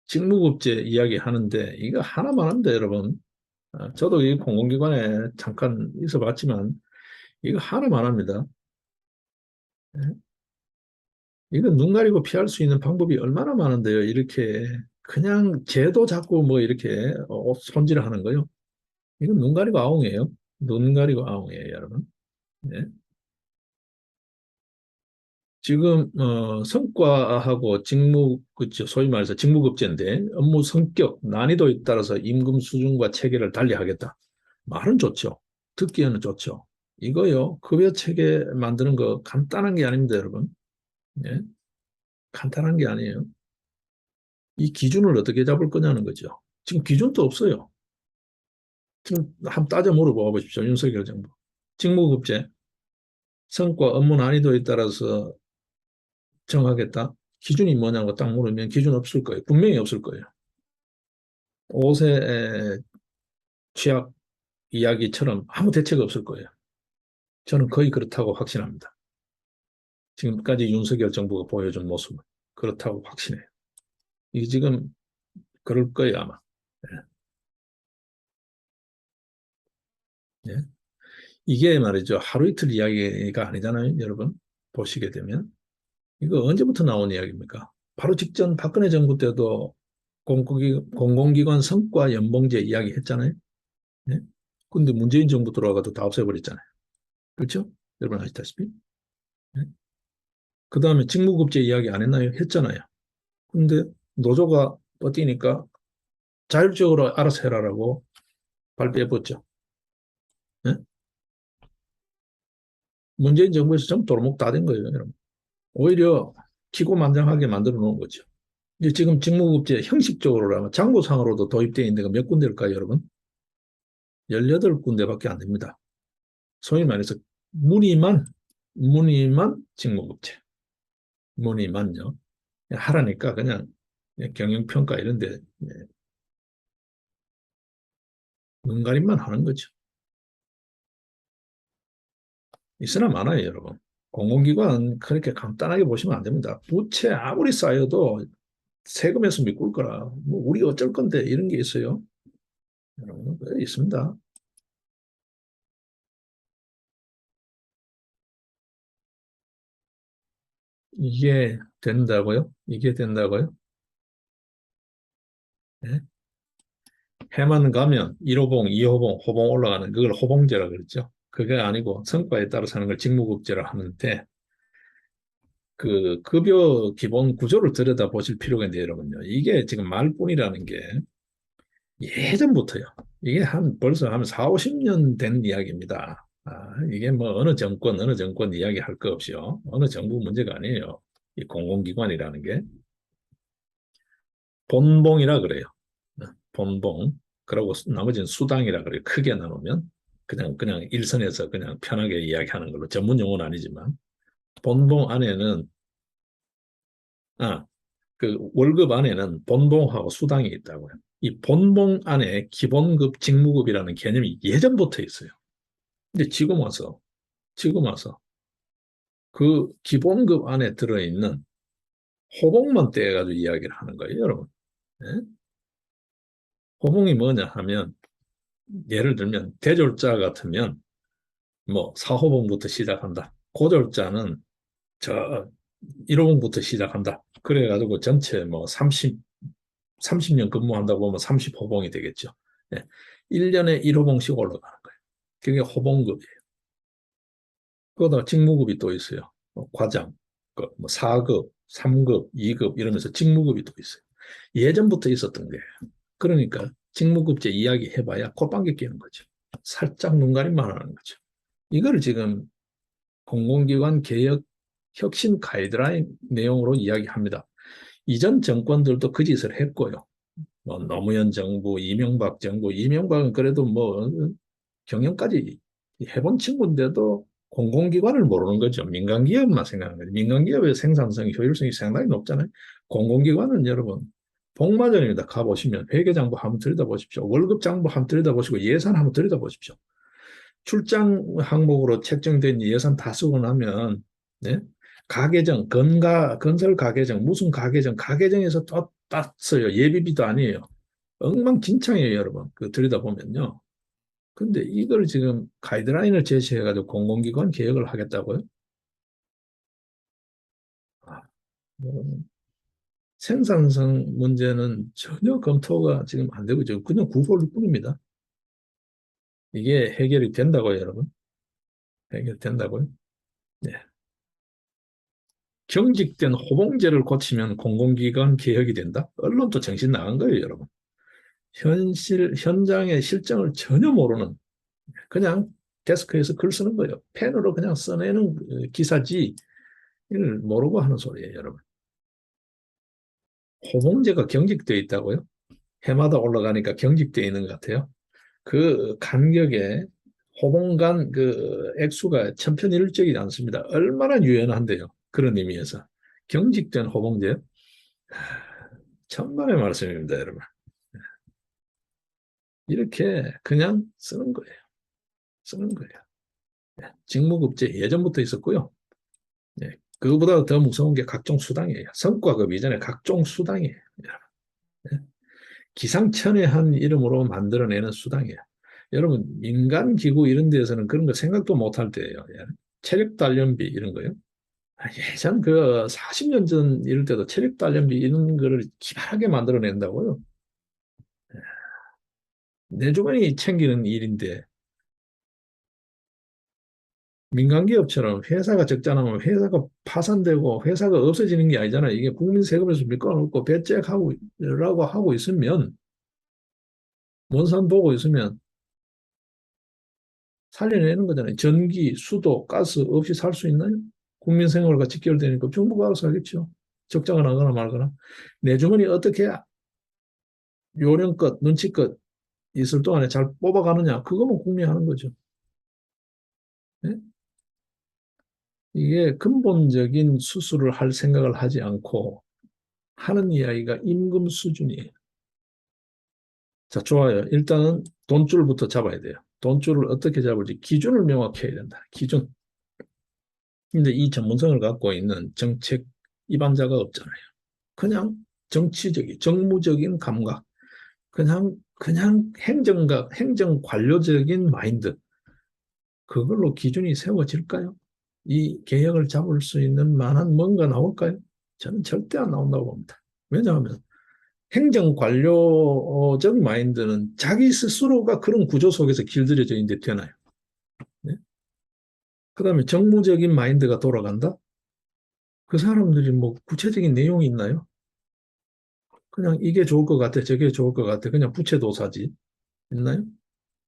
Speaker 1: 직무급제 이야기 하는데 이거 하나만 한데 여러분. 저도 이 공공기관에 잠깐 있어봤지만 이거 하나만 합니다. 예? 이거 눈 가리고 피할 수 있는 방법이 얼마나 많은데요. 이렇게 그냥 쟤도 자꾸 뭐 이렇게 손질하는 거요. 이건 눈 가리고 아웅이에요. 눈 가리고 아웅이에요, 여러분. 네. 지금 성과하고 직무 그죠 소위 말해서 직무급제인데 업무 성격 난이도에 따라서 임금 수준과 체계를 달리하겠다. 말은 좋죠. 듣기에는 좋죠. 이거요 급여 체계 만드는 거 간단한 게 아닙니다, 여러분. 예? 간단한 게 아니에요. 이 기준을 어떻게 잡을 거냐는 거죠. 지금 기준도 없어요. 지금 한번 따져 물어봐 보십시오. 윤석열 정부. 직무급제 성과 업무 난이도에 따라서 정하겠다. 기준이 뭐냐고 딱 물으면 기준 없을 거예요. 분명히 없을 거예요. 옷의 취약 이야기처럼 아무 대책 없을 거예요. 저는 거의 그렇다고 확신합니다. 지금까지 윤석열 정부가 보여준 모습은 그렇다고 확신해요. 이게 지금 그럴 거예요, 아마. 예. 예. 이게 말이죠. 하루 이틀 이야기가 아니잖아요, 여러분. 보시게 되면. 이거 언제부터 나온 이야기입니까? 바로 직전 박근혜 정부 때도 공공기관 성과 연봉제 이야기 했잖아요. 네? 근데 문재인 정부 들어와가지고 다 없애버렸잖아요. 그렇죠? 여러분 아시다시피. 네? 그 다음에 직무급제 이야기 안 했나요? 했잖아요. 근데 노조가 버티니까 자율적으로 알아서 해라라고 발표해봤죠. 네? 문재인 정부에서 전부 도루묵 다 된 거예요, 여러분. 오히려 기고만장하게 만들어 놓은 거죠. 이제 지금 직무급제 형식적으로라면 장부상으로도 도입되어 있는 데가 몇 군데일까요, 여러분? 18군데밖에 안 됩니다. 소위 말해서 문의만 직무급제. 문의만요. 하라니까 그냥 경영평가 이런 데 눈가림만 하는 거죠. 있으나 많아요, 여러분. 공공기관 그렇게 간단하게 보시면 안 됩니다. 부채 아무리 쌓여도 세금에서 메꿀 거라. 뭐 우리 어쩔 건데 이런 게 있어요. 여러분, 있습니다. 이게 된다고요? 이게 된다고요? 네? 해만 가면 1호봉, 2호봉, 호봉 올라가는 그걸 호봉제라 그랬죠. 그게 아니고 성과에 따라서 하는 걸 직무급제라 하는데 그 급여 기본 구조를 들여다 보실 필요가 있는데 여러분요. 이게 지금 말뿐이라는 게 예전부터요. 이게 벌써 한 4, 50년 된 이야기입니다. 이게 뭐 어느 정권 이야기 할 거 없이요. 어느 정부 문제가 아니에요. 이 공공기관이라는 게 본봉이라 그래요. 본봉. 그리고 나머지는 수당이라 그래요. 크게 나누면 그냥 일선에서 그냥 편하게 이야기하는 걸로 전문 용어는 아니지만 본봉 안에는 아, 그 월급 안에는 본봉하고 수당이 있다고요. 이 본봉 안에 기본급, 직무급이라는 개념이 예전부터 있어요. 근데 지금 와서 그 기본급 안에 들어있는 호봉만 떼가지고 이야기를 하는 거예요, 여러분. 예? 호봉이 뭐냐 하면 예를 들면 대졸자 같으면 뭐 4호봉부터 시작한다. 고졸자는 저 1호봉부터 시작한다. 그래가지고 전체 뭐 30년 근무한다고 보면 30호봉이 되겠죠. 예. 1년에 1호봉씩 올라가는 거예요. 그게 호봉급이에요. 그러다 직무급이 또 있어요. 과장, 뭐 4급, 3급, 2급 이러면서 직무급이 또 있어요. 예전부터 있었던 거예요. 그러니까 직무급제 이야기 해봐야 콧방귀 끼는 거죠. 살짝 눈가림만 하는 거죠. 이거를 지금 공공기관 개혁 혁신 가이드라인 내용으로 이야기합니다. 이전 정권들도 그 짓을 했고요. 뭐 노무현 정부, 이명박 정부, 이명박은 그래도 뭐 경영까지 해본 친구인데도 공공기관을 모르는 거죠. 민간기업만 생각하는 거죠. 민간기업의 생산성이, 효율성이 상당히 높잖아요. 공공기관은 여러분, 복마전입니다. 가보시면 회계장부 한번 들여다보십시오. 월급장부 한번 들여다보시고 예산 한번 들여다보십시오. 출장 항목으로 책정된 예산 다 쓰고 나면, 네? 가계정, 건설 가계정, 무슨 가계정, 가계정에서 또 땄어요. 예비비도 아니에요. 엉망진창이에요, 여러분. 그 들여다보면요. 근데 이걸 지금 가이드라인을 제시해가지고 공공기관 개혁을 하겠다고요? 아, 뭐, 생산성 문제는 전혀 검토가 지금 안 되고 있죠. 그냥 구호일 뿐입니다. 이게 해결이 된다고요, 여러분? 해결된다고요? 네. 경직된 호봉제를 고치면 공공기관 개혁이 된다? 언론도 정신 나간 거예요, 여러분. 현장의 실정을 전혀 모르는, 그냥 데스크에서 글 쓰는 거예요. 펜으로 그냥 써내는 기사지, 이걸 모르고 하는 소리예요, 여러분. 호봉제가 경직되어 있다고요? 해마다 올라가니까 경직되어 있는 것 같아요. 그 간격에 호봉 간 그 액수가 천편일률적이지 않습니다. 얼마나 유연한데요. 그런 의미에서. 경직된 호봉제. 천만의 말씀입니다, 여러분. 이렇게 그냥 쓰는 거예요. 쓰는 거예요. 직무급제 예전부터 있었고요. 네. 그거보다 더 무서운 게 각종 수당이에요. 성과급 이전에 각종 수당이에요. 네. 기상천외한 이름으로 만들어내는 수당이에요. 여러분, 민간기구 이런 데에서는 그런 거 생각도 못할 때예요. 체력단련비 이런 거요. 예전 그 40년 전 이럴 때도 체력단련비 이런 거를 기발하게 만들어낸다고요. 내 주머니 챙기는 일인데 민간기업처럼 회사가 적자나면 회사가 파산되고 회사가 없어지는 게 아니잖아요. 이게 국민 세금에서 밀어넣고 배째하고 라고 하고 있으면 먼 산 보고 있으면 살려내는 거잖아요. 전기, 수도, 가스 없이 살 수 있나요? 국민 생활과 직결되니까 정부가 알아서 하겠죠. 적자가 나거나 말거나. 내 주머니 어떻게 요령껏, 눈치껏 있을 동안에 잘 뽑아가느냐. 그거만 궁리하는 거죠. 네? 이게 근본적인 수술을 할 생각을 하지 않고 하는 이야기가 임금 수준이에요. 자, 좋아요. 일단은 돈줄부터 잡아야 돼요. 돈줄을 어떻게 잡을지 기준을 명확히 해야 된다. 기준. 근데 이 전문성을 갖고 있는 정책 입안자가 없잖아요. 그냥 정치적인, 정무적인 감각, 그냥 행정각, 행정 관료적인 마인드, 그걸로 기준이 세워질까요? 이 개혁을 잡을 수 있는 만한 뭔가 나올까요? 저는 절대 안 나온다고 봅니다. 왜냐하면 행정 관료적 마인드는 자기 스스로가 그런 구조 속에서 길들여져 있는데 되나요? 네? 그다음에 정무적인 마인드가 돌아간다? 그 사람들이 뭐 구체적인 내용이 있나요? 그냥 이게 좋을 것 같아, 저게 좋을 것 같아. 그냥 부채도사지. 있나요?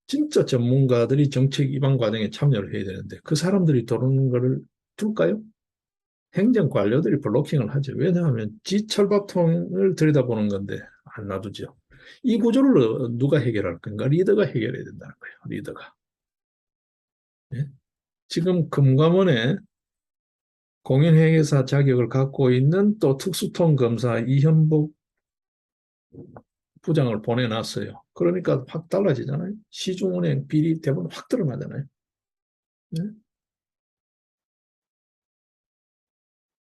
Speaker 1: 진짜 전문가들이 정책 입안 과정에 참여를 해야 되는데 그 사람들이 도는 거를 둘까요? 행정 관료들이 블로킹을 하죠. 왜냐하면 지 철밥통을 들여다보는 건데 안 놔두죠. 이 구조를 누가 해결할 건가? 리더가 해결해야 된다는 거예요. 리더가. 예? 지금 금감원에 공인회계사 자격을 갖고 있는 또 특수통 검사 이현복 부장을 보내놨어요. 그러니까 확 달라지잖아요. 시중은행 비리 대부분 확 드러나잖아요. 예?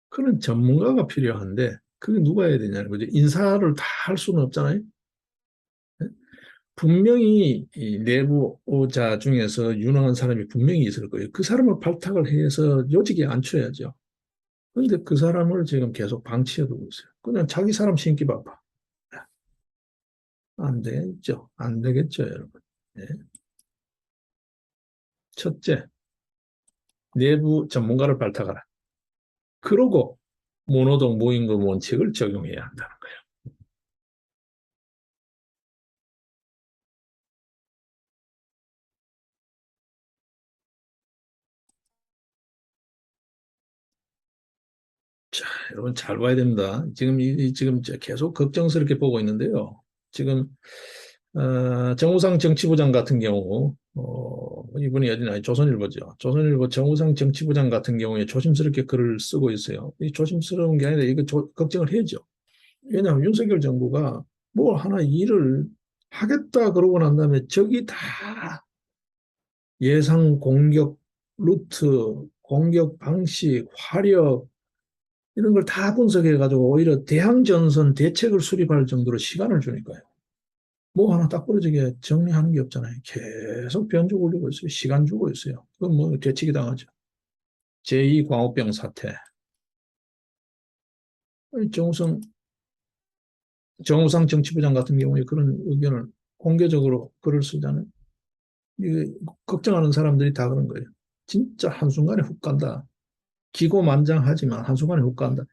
Speaker 1: 그런 전문가가 필요한데 그게 누가 해야 되냐는 거죠. 인사를 다 할 수는 없잖아요. 예? 분명히 이 내부자 중에서 유능한 사람이 분명히 있을 거예요. 그 사람을 발탁을 해서 요직에 앉혀야죠. 그런데 그 사람을 지금 계속 방치해 두고 있어요. 그냥 자기 사람 신기 바빠. 안 되겠죠. 안 되겠죠, 여러분. 예. 첫째, 내부 전문가를 발탁하라. 그러고 모노동 무임금 원칙을 적용해야 한다는 거예요. 자, 여러분 잘 봐야 됩니다. 지금 계속 걱정스럽게 보고 있는데요. 지금 정우상 정치부장 같은 경우 이분이 어디나 조선일보죠. 조선일보 정우성 정치부장 같은 경우에 조심스럽게 글을 쓰고 있어요. 이 조심스러운 게 아니라 이거 걱정을 해야죠. 왜냐하면 윤석열 정부가 뭘 하나 일을 하겠다 그러고 난 다음에 저기 다 예상 공격 루트, 공격 방식, 화력 이런 걸 다 분석해가지고 오히려 대항전선 대책을 수립할 정도로 시간을 주니까요. 뭐 하나 딱 부러지게 정리하는 게 없잖아요. 계속 변조 올리고 있어요. 시간 주고 있어요. 그건 뭐 되치기 당하죠. 제2광우병 사태. 정우성, 정우상 정치부장 같은 경우에 그런 의견을 공개적으로 글을 쓰잖아요. 이게 걱정하는 사람들이 다 그런 거예요. 진짜 한순간에 훅 간다. 기고만장하지만 한순간에 훅 간다.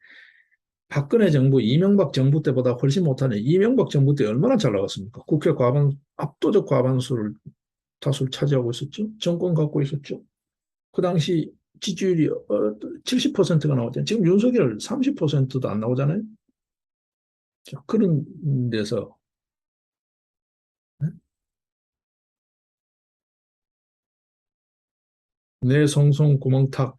Speaker 1: 박근혜 정부, 이명박 정부 때보다 훨씬 못하네. 이명박 정부 때 얼마나 잘 나갔습니까? 국회 압도적 과반수를 다수를 차지하고 있었죠. 정권 갖고 있었죠. 그 당시 지지율이 70%가 나왔잖아요. 지금 윤석열 30%도 안 나오잖아요. 자, 그런 데서 내 송송 구멍탁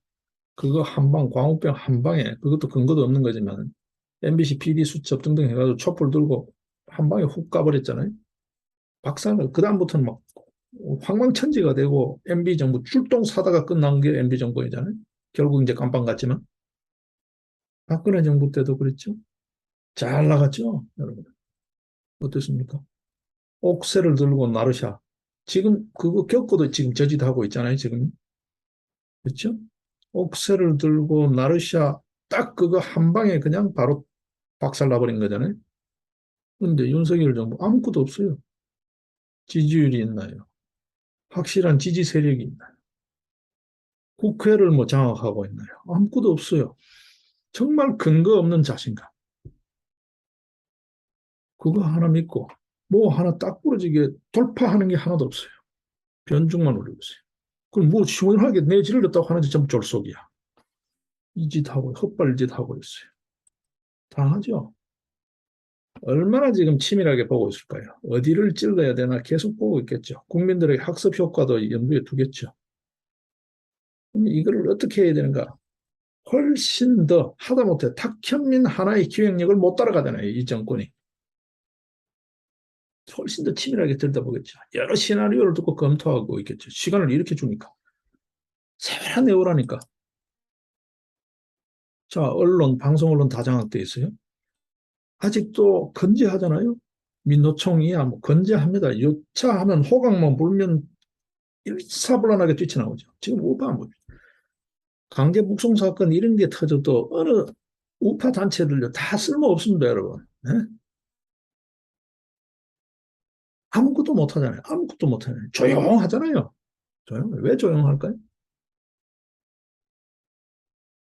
Speaker 1: 그거 한 방, 광우병 한 방에 그것도 근거도 없는 거지만 MBC PD 수첩 등등 해가지고 촛불 들고 한 방에 훅 가버렸잖아요. 박살을 그다음부터는 막 황망천지가 되고 MB 정부 출동 사다가 끝난 게 MB 정부이잖아요. 결국 이제 깜빵 갔지만 박근혜 정부 때도 그랬죠. 잘 나갔죠, 여러분. 어떻습니까? 옥새를 들고 나르샤. 지금 그거 겪고도 지금 저지하고 있잖아요, 지금. 그렇죠? 옥새를 들고 나르샤 딱 그거 한 방에 그냥 바로 박살 나버린 거잖아요. 근데 윤석열 정부 아무것도 없어요. 지지율이 있나요? 확실한 지지 세력이 있나요? 국회를 뭐 장악하고 있나요? 아무것도 없어요. 정말 근거 없는 자신감. 그거 하나 믿고 뭐 하나 딱 부러지게 돌파하는 게 하나도 없어요. 변죽만 올리고 있어요. 그럼 뭐 시원하게 내질렀다고 하는지 전부 졸속이야. 이 짓 하고 헛발짓 하고 있어요. 당하죠. 얼마나 지금 치밀하게 보고 있을까요? 어디를 찔러야 되나 계속 보고 있겠죠. 국민들의 학습 효과도 염두에 두겠죠. 그럼 이거를 어떻게 해야 되는가? 훨씬 더 하다못해 탁현민 하나의 기획력을 못 따라가잖아요. 이 정권이. 훨씬 더 치밀하게 들여다보겠죠. 여러 시나리오를 듣고 검토하고 있겠죠. 시간을 이렇게 주니까. 세밀한 내용라니까. 자, 언론, 방송 언론 다 장악돼 있어요. 아직도 건재하잖아요. 민노총이야 뭐 건재합니다. 유차하면 호강만 불면 일사불란하게 뛰쳐나오죠. 지금 우파 뭐 강제 북송 사건 이런 게 터져도 어느 우파 단체들요 다 쓸모 없습니다, 여러분. 네? 아무것도 못 하잖아요. 아무것도 못 하잖아요. 조용하잖아요. 왜 조용할까요?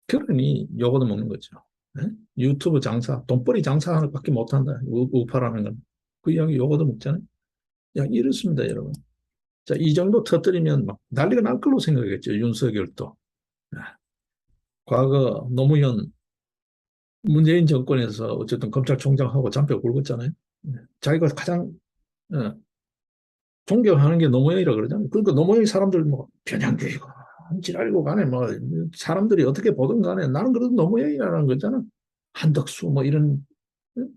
Speaker 1: 그러니 요거도 먹는 거죠. 네? 유튜브 장사, 돈벌이 장사하는 밖에 못한다. 우파라는 건. 그 이야기 요거도 먹잖아요. 야, 이렇습니다, 여러분. 자, 이 정도 터뜨리면 막 난리가 날 걸로 생각했죠. 윤석열도. 아, 과거 노무현 문재인 정권에서 어쨌든 검찰총장하고 잔뼈 굵었잖아요. 자기가 가장 어, 존경하는 게 노무현이라 그러잖아요. 그러니까 노무현 사람들 뭐 편향주의고 지랄이고 간에 뭐 사람들이 어떻게 보든 간에 나는 그래도 노무현이라는 거잖아. 한덕수 뭐 이런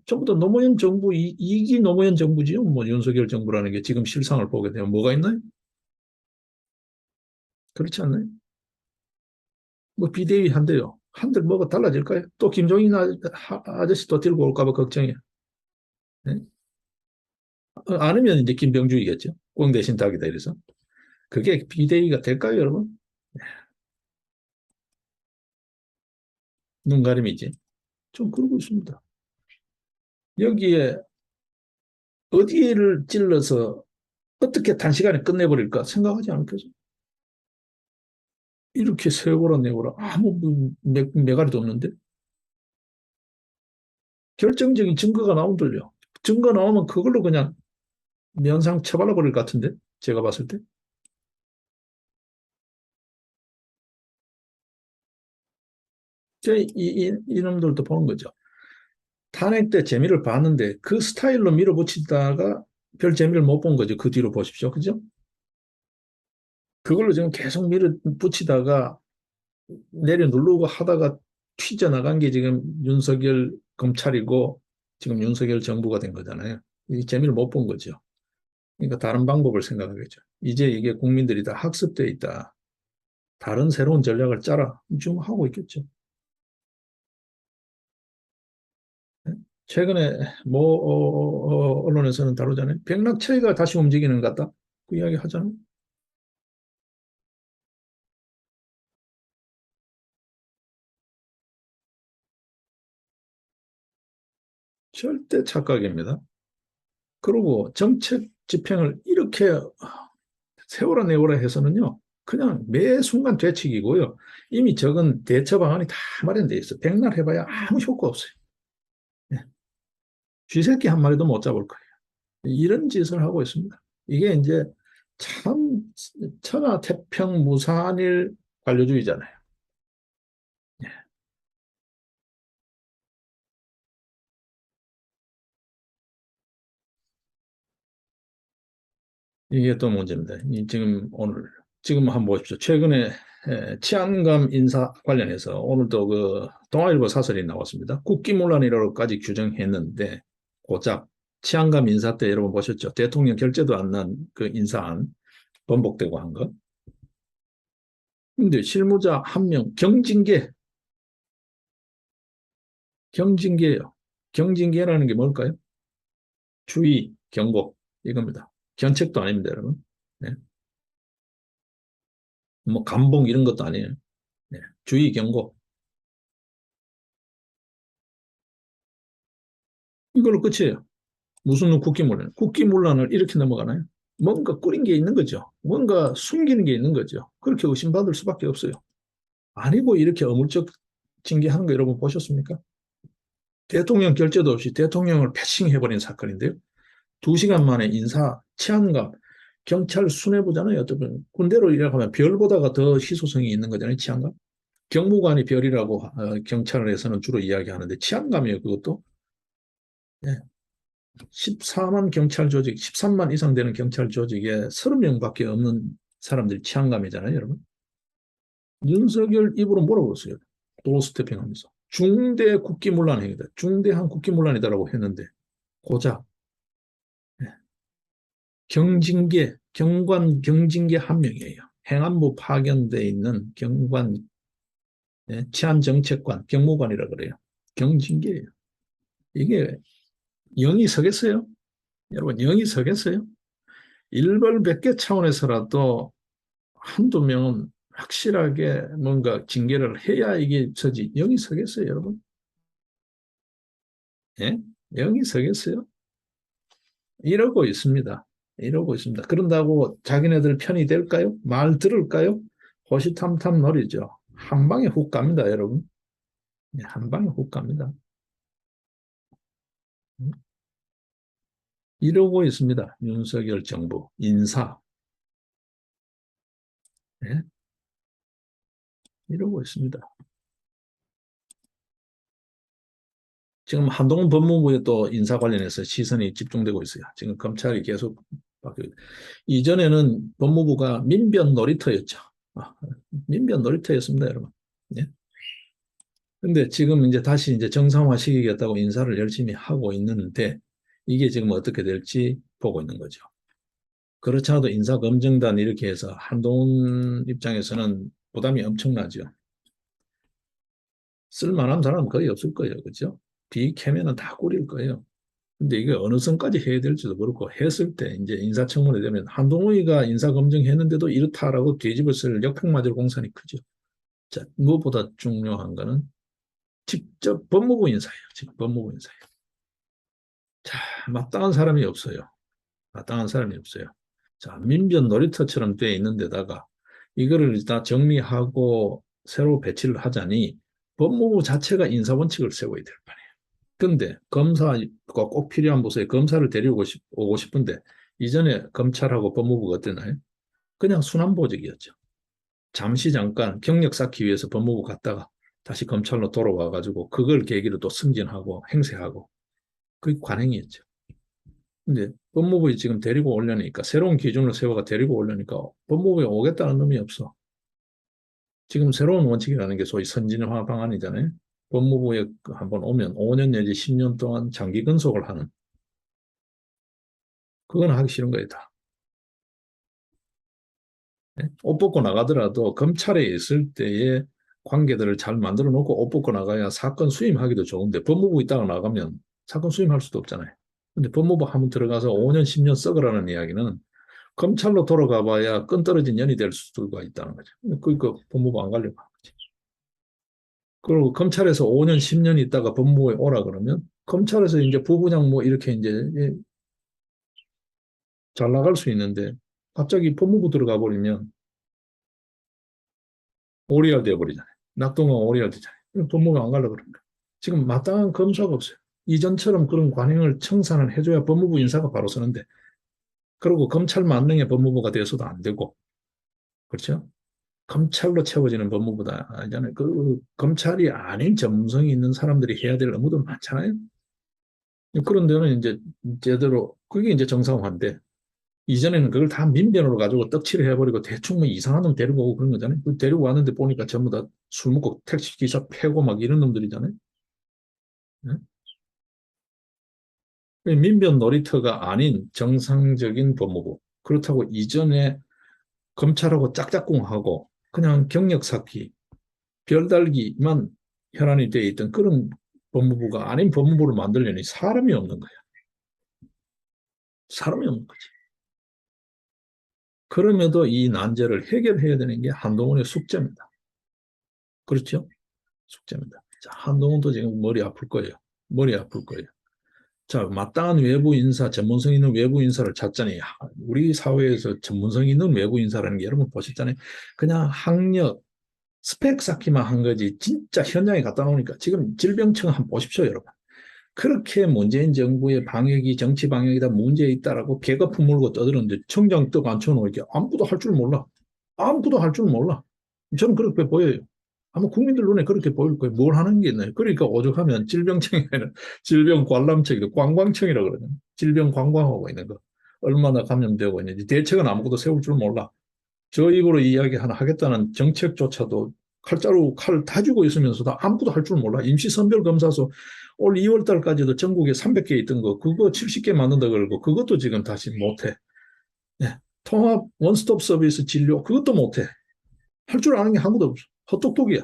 Speaker 1: 전부 다 노무현 정부 이기 노무현 정부지요. 뭐 윤석열 정부라는 게 지금 실상을 보게 되면 뭐가 있나요? 그렇지 않나요? 뭐 비대위 한대요. 한들 뭐가 달라질까요? 또 김종인 아저씨 또 들고 올까 봐 걱정이야. 네? 않으면 이제 김병주이겠죠. 꽁 대신 닭이다 이래서. 그게 비대위가 될까요, 여러분? 눈가림이지. 좀 그러고 있습니다. 여기에 어디를 찔러서 어떻게 단시간에 끝내버릴까 생각하지 않겠어요? 이렇게 세고라 내고라 아무 매가리도 없는데 결정적인 증거가 나오면들요. 증거 나오면 그걸로 그냥 면상 쳐발라 버릴 것 같은데 제가 봤을 때 이놈들도 보는 거죠. 탄핵 때 재미를 봤는데 그 스타일로 밀어붙이다가 별 재미를 못 본 거죠. 그 뒤로 보십시오. 그죠? 그걸로 지금 계속 밀어붙이다가 내려 누르고 하다가 튀져나간 게 지금 윤석열 검찰이고 지금 윤석열 정부가 된 거잖아요. 이 재미를 못 본 거죠. 그러니까 다른 방법을 생각하겠죠. 이제 이게 국민들이 다 학습돼 있다. 다른 새로운 전략을 짜라. 지금 하고 있겠죠. 최근에 언론에서는 다루잖아요. 백락체가 다시 움직이는 것 같다. 그 이야기 하잖아요. 절대 착각입니다. 그리고 정책 집행을 이렇게 세월아 내월아 해서는요. 그냥 매 순간 되치기고요. 이미 적은 대처 방안이 다 마련돼 있어. 백날 해봐야 아무 효과 없어요. 예. 쥐새끼 한 마리도 못 잡을 거예요. 이런 짓을 하고 있습니다. 이게 이제 참 천하태평무산일 관료주의잖아요. 예. 이게 또 문제입니다. 지금 한번 보십시오. 최근에 치안감 인사 관련해서 오늘도 그 동아일보 사설이 나왔습니다. 국기문란이라고까지 규정했는데 고작 치안감 인사 때 여러분 보셨죠? 대통령 결재도 안 난 그 인사안 번복되고 한 거. 근데 실무자 한 명 경징계예요. 경징계라는 게 뭘까요? 주의, 경고 이겁니다. 견책도 아닙니다, 여러분. 네. 뭐 감봉 이런 것도 아니에요. 네. 주의, 경고 이걸로 끝이에요. 무슨 국기문란을 이렇게 넘어가나요? 뭔가 꾸린 게 있는 거죠. 뭔가 숨기는 게 있는 거죠. 그렇게 의심받을 수밖에 없어요. 아니고 이렇게 어물쩍 징계하는 거 여러분 보셨습니까? 대통령 결재도 없이 대통령을 패싱해버린 사건인데요. 2시간 만에 인사, 치안감, 경찰 수뇌부잖아요. 어떤 군대로 일하면 별보다가 더 희소성이 있는 거잖아요. 치안감. 경무관이 별이라고 경찰에서는 주로 이야기하는데 치안감이에요. 그것도. 네. 14만 경찰 조직, 13만 이상 되는 경찰 조직에 30명밖에 없는 사람들이 치안감이잖아요, 여러분. 윤석열 입으로 물어봤어요. 도어스태핑하면서. 중대 국기문란 행위다. 중대한 국기문란이다라고 했는데 고작 경관 경징계 한 명이에요. 행안부 파견돼 있는 경관 치안정책관, 경무관이라 그래요. 경징계예요. 이게 영이 서겠어요? 여러분 영이 서겠어요? 일벌백계 차원에서라도 한두 명은 확실하게 뭔가 징계를 해야 이게 서지. 영이 서겠어요, 여러분? 예? 영이 서겠어요? 이러고 있습니다. 이러고 있습니다. 그런다고 자기네들 편이 될까요? 말 들을까요? 호시탐탐 노리죠. 한 방에 훅 갑니다, 여러분. 예, 한 방에 훅 갑니다. 이러고 있습니다. 윤석열 정부 인사. 예? 이러고 있습니다. 지금 한동훈 법무부에 또 인사 관련해서 시선이 집중되고 있어요. 지금 검찰이 계속 바뀌고 이전에는 법무부가 민변 놀이터였죠. 아, 민변 놀이터였습니다, 여러분. 예? 근데 지금 이제 다시 이제 정상화 시키겠다고 인사를 열심히 하고 있는데 이게 지금 어떻게 될지 보고 있는 거죠. 그렇지 않아도 인사검증단 이렇게 해서 한동훈 입장에서는 부담이 엄청나죠. 쓸만한 사람은 거의 없을 거예요. 그죠? 비캐면은 다 꾸릴 거예요. 근데 이게 어느 선까지 해야 될지도 모르고 했을 때 이제 인사청문회 되면 한동훈이가 인사검증했는데도 이렇다라고 뒤집어 쓸 역풍 맞을 공산이 크죠. 자, 무엇보다 중요한 거는 직접 법무부 인사예요. 지금 법무부 인사예요. 자, 마땅한 사람이 없어요. 마땅한 사람이 없어요. 자, 민변 놀이터처럼 돼 있는 데다가 이거를 일단 정리하고 새로 배치를 하자니 법무부 자체가 인사원칙을 세워야 될 판이에요. 근데 검사가 꼭 필요한 부서에 검사를 데리고 오고 싶은데 이전에 검찰하고 법무부가 어땠나요? 그냥 순환보직이었죠. 잠시 잠깐 경력 쌓기 위해서 법무부 갔다가 다시 검찰로 돌아와가지고 그걸 계기로 또 승진하고 행세하고 그게 관행이었죠. 근데 법무부에 지금 데리고 오려니까 새로운 기준을 세워가 데리고 오려니까 법무부에 오겠다는 놈이 없어. 지금 새로운 원칙이라는 게 소위 선진화 방안이잖아요. 법무부에 한번 오면 5년 내지 10년 동안 장기 근속을 하는 그건 하기 싫은 거예요 다. 네? 옷 벗고 나가더라도 검찰에 있을 때의 관계들을 잘 만들어 놓고 옷 벗고 나가야 사건 수임하기도 좋은데 법무부 있다가 나가면 사건 수임할 수도 없잖아요. 근데 법무부 한번 들어가서 5년, 10년 썩으라는 이야기는 검찰로 돌아가 봐야 끈 떨어진 년이 될 수가 있다는 거죠. 그러니까 법무부 안 가려고 하는 거지. 그리고 검찰에서 5년, 10년 있다가 법무부에 오라 그러면 검찰에서 이제 부부장 뭐 이렇게 이제 잘 나갈 수 있는데 갑자기 법무부 들어가 버리면 오리알 돼버리잖아요. 낙동강 오리알 되잖아요. 법무부 안 가려고 그러니까. 지금 마땅한 검사가 없어요. 이전처럼 그런 관행을 청산을 해줘야 법무부 인사가 바로 서는데 그리고 검찰 만능의 법무부가 돼서도 안 되고 그렇죠? 검찰로 채워지는 법무부다 아니잖아요. 그 검찰이 아닌 전문성이 있는 사람들이 해야 될 업무도 많잖아요. 그런 데는 이제 제대로 그게 이제 정상화인데 이전에는 그걸 다 민변으로 가지고 떡칠을 해버리고 대충 뭐 이상한 놈 데리고 오고 그런 거잖아요. 그 데리고 왔는데 보니까 전부 다 술 먹고 택시 기사 패고 막 이런 놈들이잖아요. 네? 민변 놀이터가 아닌 정상적인 법무부. 그렇다고 이전에 검찰하고 짝짝꿍하고 그냥 경력 쌓기, 별달기만 혈안이 돼 있던 그런 법무부가 아닌 법무부를 만들려니 사람이 없는 거야. 사람이 없는 거지. 그럼에도 이 난제를 해결해야 되는 게 한동훈의 숙제입니다. 그렇죠? 숙제입니다. 자, 한동훈도 지금 머리 아플 거예요. 머리 아플 거예요. 자, 마땅한 외부 인사, 전문성 있는 외부 인사를 찾자니 우리 사회에서 전문성 있는 외부 인사라는 게 여러분 보셨잖아요. 그냥 학력, 스펙 쌓기만 한 거지 진짜 현장에 갖다 놓으니까 지금 질병청 한번 보십시오, 여러분. 그렇게 문재인 정부의 방역이 정치 방역이다 문제 있다라고 개거품 물고 떠드는데 청장 떡 앉혀놓으니까 아무것도 할 줄 몰라. 아무것도 할 줄 몰라. 저는 그렇게 보여요. 아마 국민들 눈에 그렇게 보일 거예요. 뭘 하는 게 있나요? 그러니까 오죽하면 질병청이 아니라 질병관람청이고 관광청이라고 그러잖아요. 질병관광하고 있는 거. 얼마나 감염되고 있는지 대책은 아무것도 세울 줄 몰라. 저 입으로 이야기 하나 하겠다는 정책조차도 칼자루 칼 다쥐고 있으면서도 아무것도 할 줄 몰라. 임시선별검사소 올 2월 달까지도 전국에 300개 있던 거 그거 70개 만든다 그러고 그것도 지금 다시 못해. 네. 통합 원스톱 서비스 진료 그것도 못해. 할 줄 아는 게 아무도 없어. 헛똑똑이야.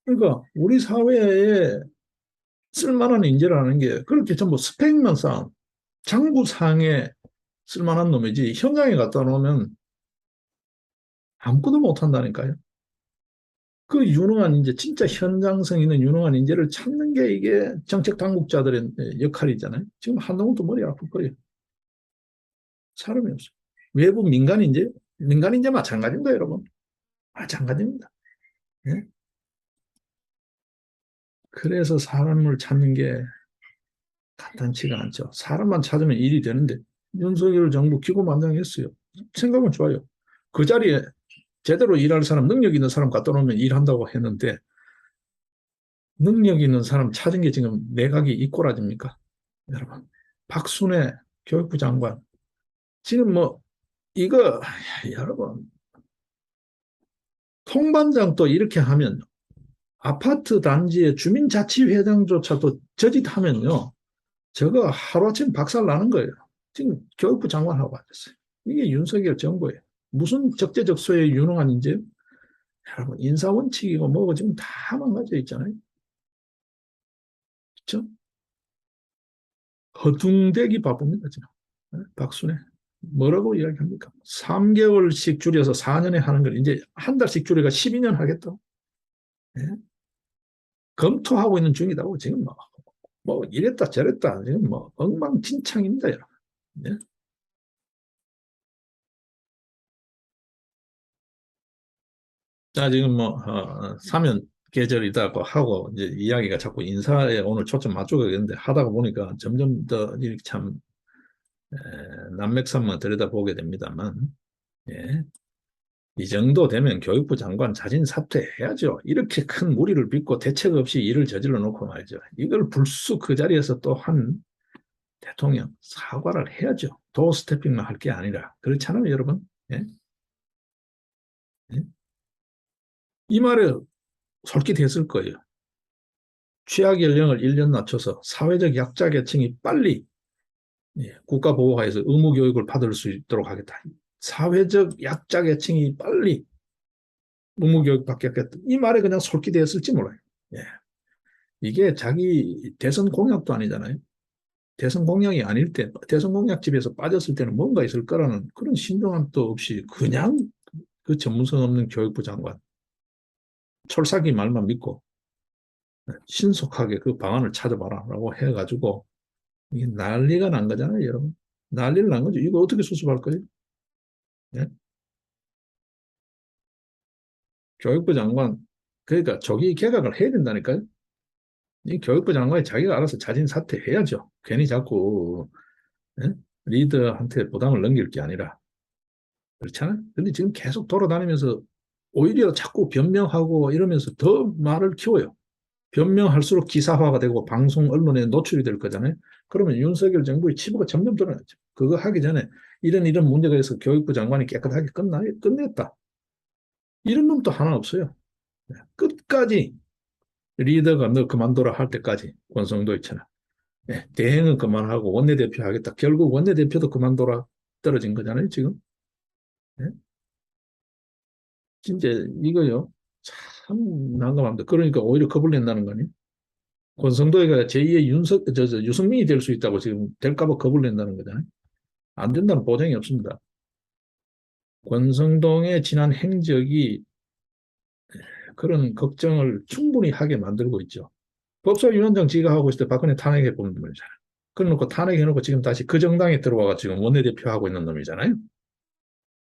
Speaker 1: 그러니까 우리 사회에 쓸만한 인재라는 게 그렇게 전부 스펙만 쌓은 장부상에 쓸만한 놈이지 현장에 갖다 놓으면 아무것도 못한다니까요. 그 유능한 인재, 진짜 현장성 있는 유능한 인재를 찾는 게 이게 정책 당국자들의 역할이잖아요. 지금 한동훈도 머리 아플 거예요. 사람이 없어요. 외부 민간 인재, 민간 인재 마찬가지입니다, 여러분. 마찬가지입니다. 예? 그래서 사람을 찾는 게 간단치가 않죠. 사람만 찾으면 일이 되는데 윤석열 정부 기고만장했어요. 생각은 좋아요. 그 자리에 제대로 일할 사람, 능력 있는 사람 갖다 놓으면 일한다고 했는데 능력 있는 사람 찾은 게 지금 내각이 이 꼴아집니까? 여러분, 박순애 교육부 장관 지금 뭐 이거 여러분 통반장 또 이렇게 하면 아파트 단지의 주민자치회장조차도 저짓하면요 저거 하루아침 박살 나는 거예요. 지금 교육부 장관하고 앉았어요. 이게 윤석열 정부예요. 무슨 적재적소에 유능한 인재? 여러분 인사원칙이고 뭐고 지금 다 망가져 있잖아요. 그렇죠? 허둥대기 바쁩니다 지금. 박순애 뭐라고 이야기합니까? 3개월씩 줄여서 4년에 하는 걸 이제 한 달씩 줄여가 12년 하겠다고. 네? 검토하고 있는 중이다고 지금 뭐 이랬다 저랬다 지금 뭐 엉망진창입니다 여러분. 네? 자 지금 뭐 사면 계절이다고 하고 이제 이야기가 자꾸 인사에 오늘 초점 맞추겠는데 하다가 보니까 점점 더 이렇게 참 난맥상만 들여다보게 됩니다만 예. 이 정도 되면 교육부 장관 자진 사퇴해야죠. 이렇게 큰 무리를 빚고 대책 없이 일을 저질러 놓고 말이죠. 이걸 불쑥 그 자리에서 또 한 대통령 사과를 해야죠. 도어스태핑만 할 게 아니라. 그렇잖아요, 여러분. 예? 예? 이 말에 솔깃했을 거예요. 취약 연령을 1년 낮춰서 사회적 약자 계층이 빨리 국가보호하에서 의무교육을 받을 수 있도록 하겠다. 사회적 약자 계층이 빨리 의무교육 받겠다. 이 말에 그냥 솔깃했을지 몰라요. 예. 이게 자기 대선 공약도 아니잖아요. 대선 공약이 아닐 때, 대선 공약 집에서 빠졌을 때는 뭔가 있을 거라는 그런 신중함도 없이 그냥 그 전문성 없는 교육부 장관, 철사기 말만 믿고 신속하게 그 방안을 찾아봐라라고 해가지고 이게 난리가 난 거잖아요, 여러분. 난리를 난 거죠. 이거 어떻게 수습할 거예요? 네? 교육부 장관, 그러니까 조기 개각을 해야 된다니까요. 이 교육부 장관이 자기가 알아서 자진 사퇴해야죠. 괜히 자꾸 예? 리더한테 부담을 넘길 게 아니라. 그렇잖아요. 근데 지금 계속 돌아다니면서 오히려 자꾸 변명하고 이러면서 더 말을 키워요. 변명할수록 기사화가 되고 방송 언론에 노출이 될 거잖아요. 그러면 윤석열 정부의 치부가 점점 드러나죠. 그거 하기 전에 이런 문제가 있어서 교육부 장관이 깨끗하게 끝냈다. 이런 놈도 하나 없어요. 끝까지 리더가 너 그만둬라 할 때까지 권성도 있잖아. 대행은 그만하고 원내대표 하겠다. 결국 원내대표도 그만둬라 떨어진 거잖아요, 지금. 네? 진짜 이거요. 참 난감합니다. 그러니까 오히려 겁을 낸다는 거 아니에요? 권성도가 제2의 유승민이 될 수 있다고 지금 될까봐 겁을 낸다는 거잖아요. 안 된다는 보장이 없습니다. 권성동의 지난 행적이 그런 걱정을 충분히 하게 만들고 있죠. 법사위원장 지가 하고 있을 때 박근혜 탄핵해 본 놈이잖아요. 그래놓고 탄핵해놓고 지금 다시 그 정당에 들어와가 지금 원내대표 하고 있는 놈이잖아요.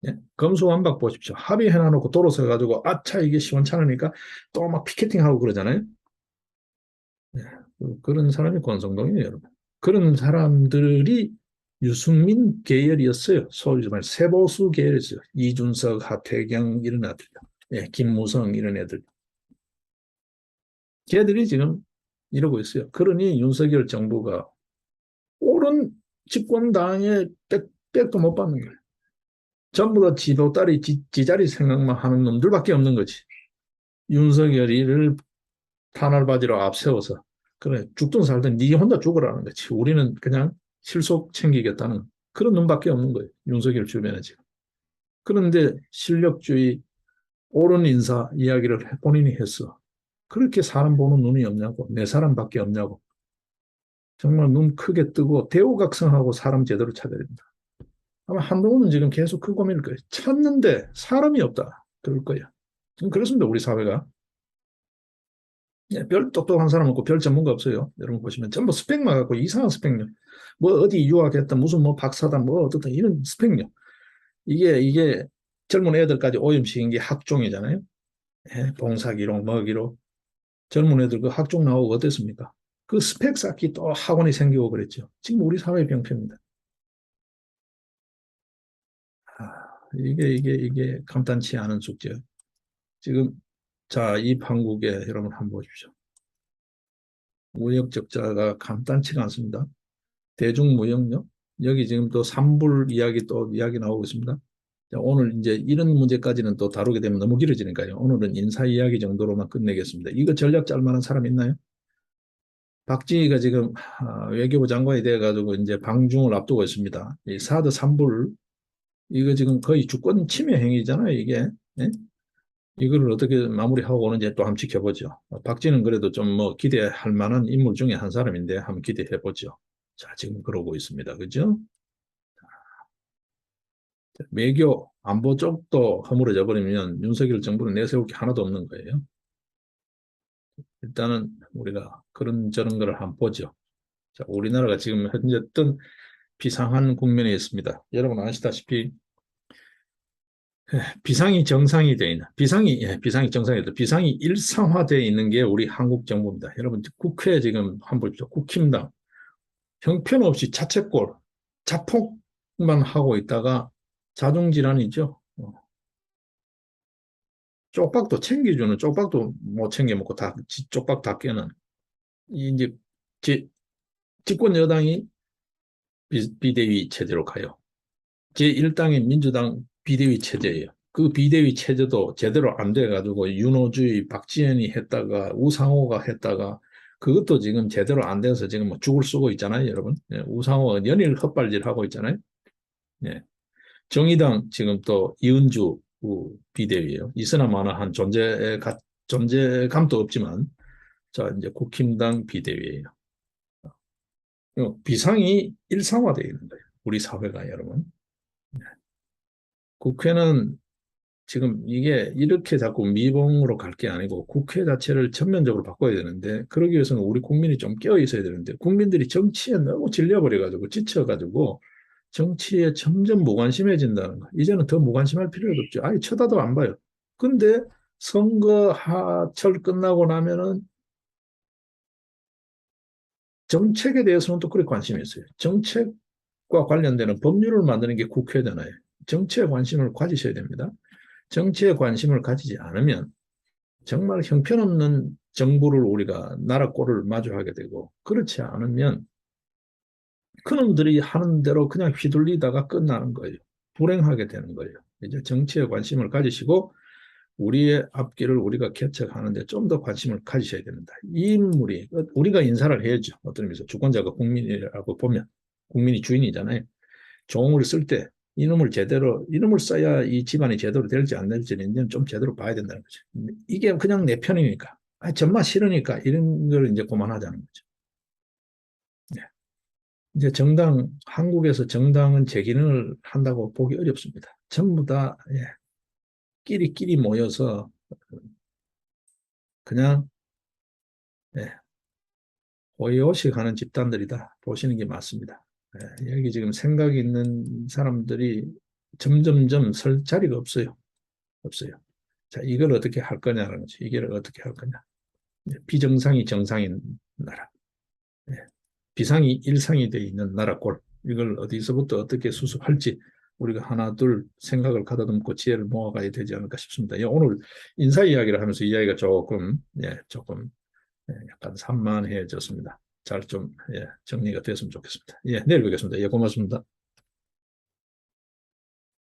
Speaker 1: 예? 검수완박 보십시오. 합의해놔놓고 도로 서가지고 아차 이게 시원찮으니까 또 막 피켓팅하고 그러잖아요. 예. 그런 사람이 권성동이에요, 여러분. 그런 사람들이 유승민 계열이었어요. 소위 말 세보수 계열이었어요. 이준석, 하태경 이런 애들, 예, 김무성 이런 애들. 걔들이 지금 이러고 있어요. 그러니 윤석열 정부가 옳은 집권당의 백도 못 받는 거예요. 전부 다 지도 딸이 지자리 생각만 하는 놈들밖에 없는 거지. 윤석열이를 탄알바지로 앞세워서 그래 죽든 살든 네 혼자 죽으라는 거지. 우리는 그냥 실속 챙기겠다는 그런 놈밖에 없는 거예요. 윤석열 주변에 지금. 그런데 실력주의 옳은 인사 이야기를 본인이 했어. 그렇게 사람 보는 눈이 없냐고. 내 사람밖에 없냐고. 정말 눈 크게 뜨고 대우각성하고 사람 제대로 찾아야 됩니다. 아마 한동훈은 지금 계속 그 고민일 거예요. 찾는데 사람이 없다. 그럴 거예요. 지금 그렇습니다. 우리 사회가. 예, 별 똑똑한 사람 없고 별 전문가 없어요. 여러분 보시면 전부 스펙만 갖고 이상한 스펙력. 뭐 어디 유학했다 무슨 뭐 박사다 뭐 어떻다 이런 스펙력. 이게 젊은 애들까지 오염시킨 게 학종이잖아요. 예, 봉사기록 뭐기록. 젊은 애들 그 학종 나오고 어땠습니까? 그 스펙 쌓기 또 학원이 생기고 그랬죠. 지금 우리 사회 병폐입니다. 이게 감탄치 않은 숙제예요. 지금 자, 이 판국에 여러분 한번 보십시오. 무역 적자가 감탄치가 않습니다. 대중무역력 여기 지금 또 산불 이야기 또 이야기 나오고 있습니다. 자, 오늘 이제 이런 문제까지는 또 다루게 되면 너무 길어지니까요. 오늘은 인사 이야기 정도로만 끝내겠습니다. 이거 전략 짤 만한 사람 있나요? 박지희가 지금 외교부 장관이 돼가지고 이제 방중을 앞두고 있습니다. 이 사드 산불 이거 지금 거의 주권 침해 행위잖아요, 이게. 예? 이거를 어떻게 마무리하고 오는지 또 한번 지켜보죠. 박지는 그래도 좀 뭐 기대할 만한 인물 중에 한 사람인데 한번 기대해 보죠. 자, 지금 그러고 있습니다. 그죠? 외교 안보 쪽도 허물어져 버리면 윤석열 정부는 내세울 게 하나도 없는 거예요. 일단은 우리가 그런 저런 거를 한번 보죠. 자, 우리나라가 지금 현재 어떤 비상한 국면에 있습니다. 여러분 아시다시피 비상이 정상이 되어 있는 비상이 정상이 돼 비상이 일상화되어 있는 게 우리 한국 정부입니다. 여러분 국회 지금 한번 보십시오. 국힘당 형편없이 자책골 자폭만 하고 있다가 자중질환이죠. 쪽박도 챙겨주는 쪽박도 못 챙겨 먹고 다 쪽박 다 깨는 이제 집권 여당이 비대위 체제로 가요. 제1당의 민주당 비대위 체제예요. 그 비대위 체제도 제대로 안 돼가지고 윤호주의 박지원이 했다가 우상호가 했다가 그것도 지금 제대로 안 돼서 지금 뭐 죽을 쓰고 있잖아요, 여러분. 예, 우상호가 연일 헛발질 하고 있잖아요. 예. 정의당 지금 또 이은주 비대위예요. 있으나마나한 존재감도 없지만 자 이제 국힘당 비대위예요. 비상이 일상화되어 있는 거예요. 우리 사회가 여러분. 국회는 지금 이게 이렇게 자꾸 미봉으로 갈 게 아니고 국회 자체를 전면적으로 바꿔야 되는데 그러기 위해서는 우리 국민이 좀 깨어 있어야 되는데 국민들이 정치에 너무 질려버려가지고 지쳐가지고 정치에 점점 무관심해진다는 거. 이제는 더 무관심할 필요도 없죠. 아예 쳐다도 안 봐요. 근데 선거 하철 끝나고 나면은 정책에 대해서는 또 그렇게 관심이 있어요. 정책과 관련되는 법률을 만드는 게 국회잖아요. 정치에 관심을 가지셔야 됩니다. 정치에 관심을 가지지 않으면 정말 형편없는 정부를 우리가 나라 꼴을 마주하게 되고 그렇지 않으면 그놈들이 하는 대로 그냥 휘둘리다가 끝나는 거예요. 불행하게 되는 거예요. 이제 정치에 관심을 가지시고 우리의 앞길을 우리가 개척하는데 좀 더 관심을 가지셔야 됩니다. 이 인물이 우리가 인사를 해야죠. 어떤 의미에서 주권자가 국민이라고 보면 국민이 주인이잖아요. 종을 쓸 때 이놈을 제대로 이놈을 써야 이 집안이 제대로 될지 안 될지는 좀 제대로 봐야 된다는 거죠. 이게 그냥 내 편이니까 정말 싫으니까 이런 걸 이제 그만하자는 거죠. 네. 이제 정당 한국에서 정당은 제 기능을 한다고 보기 어렵습니다. 전부 다 예, 끼리끼리 모여서 그냥 예, 호의호식 하는 집단들이다 보시는 게 맞습니다. 예, 여기 지금 생각 있는 사람들이 점점점 설 자리가 없어요. 없어요. 자, 이걸 어떻게 할 거냐는 거지. 이걸 어떻게 할 거냐. 비정상이 정상인 나라. 예. 비상이 일상이 돼 있는 나라 꼴. 이걸 어디서부터 어떻게 수습할지 우리가 하나 둘 생각을 가다듬고 지혜를 모아가야 되지 않을까 싶습니다. 예, 오늘 인사 이야기를 하면서 이야기가 조금 약간 산만해졌습니다. 잘 좀 정리가 됐으면 좋겠습니다. 예, 내일 뵙겠습니다. 예, 고맙습니다.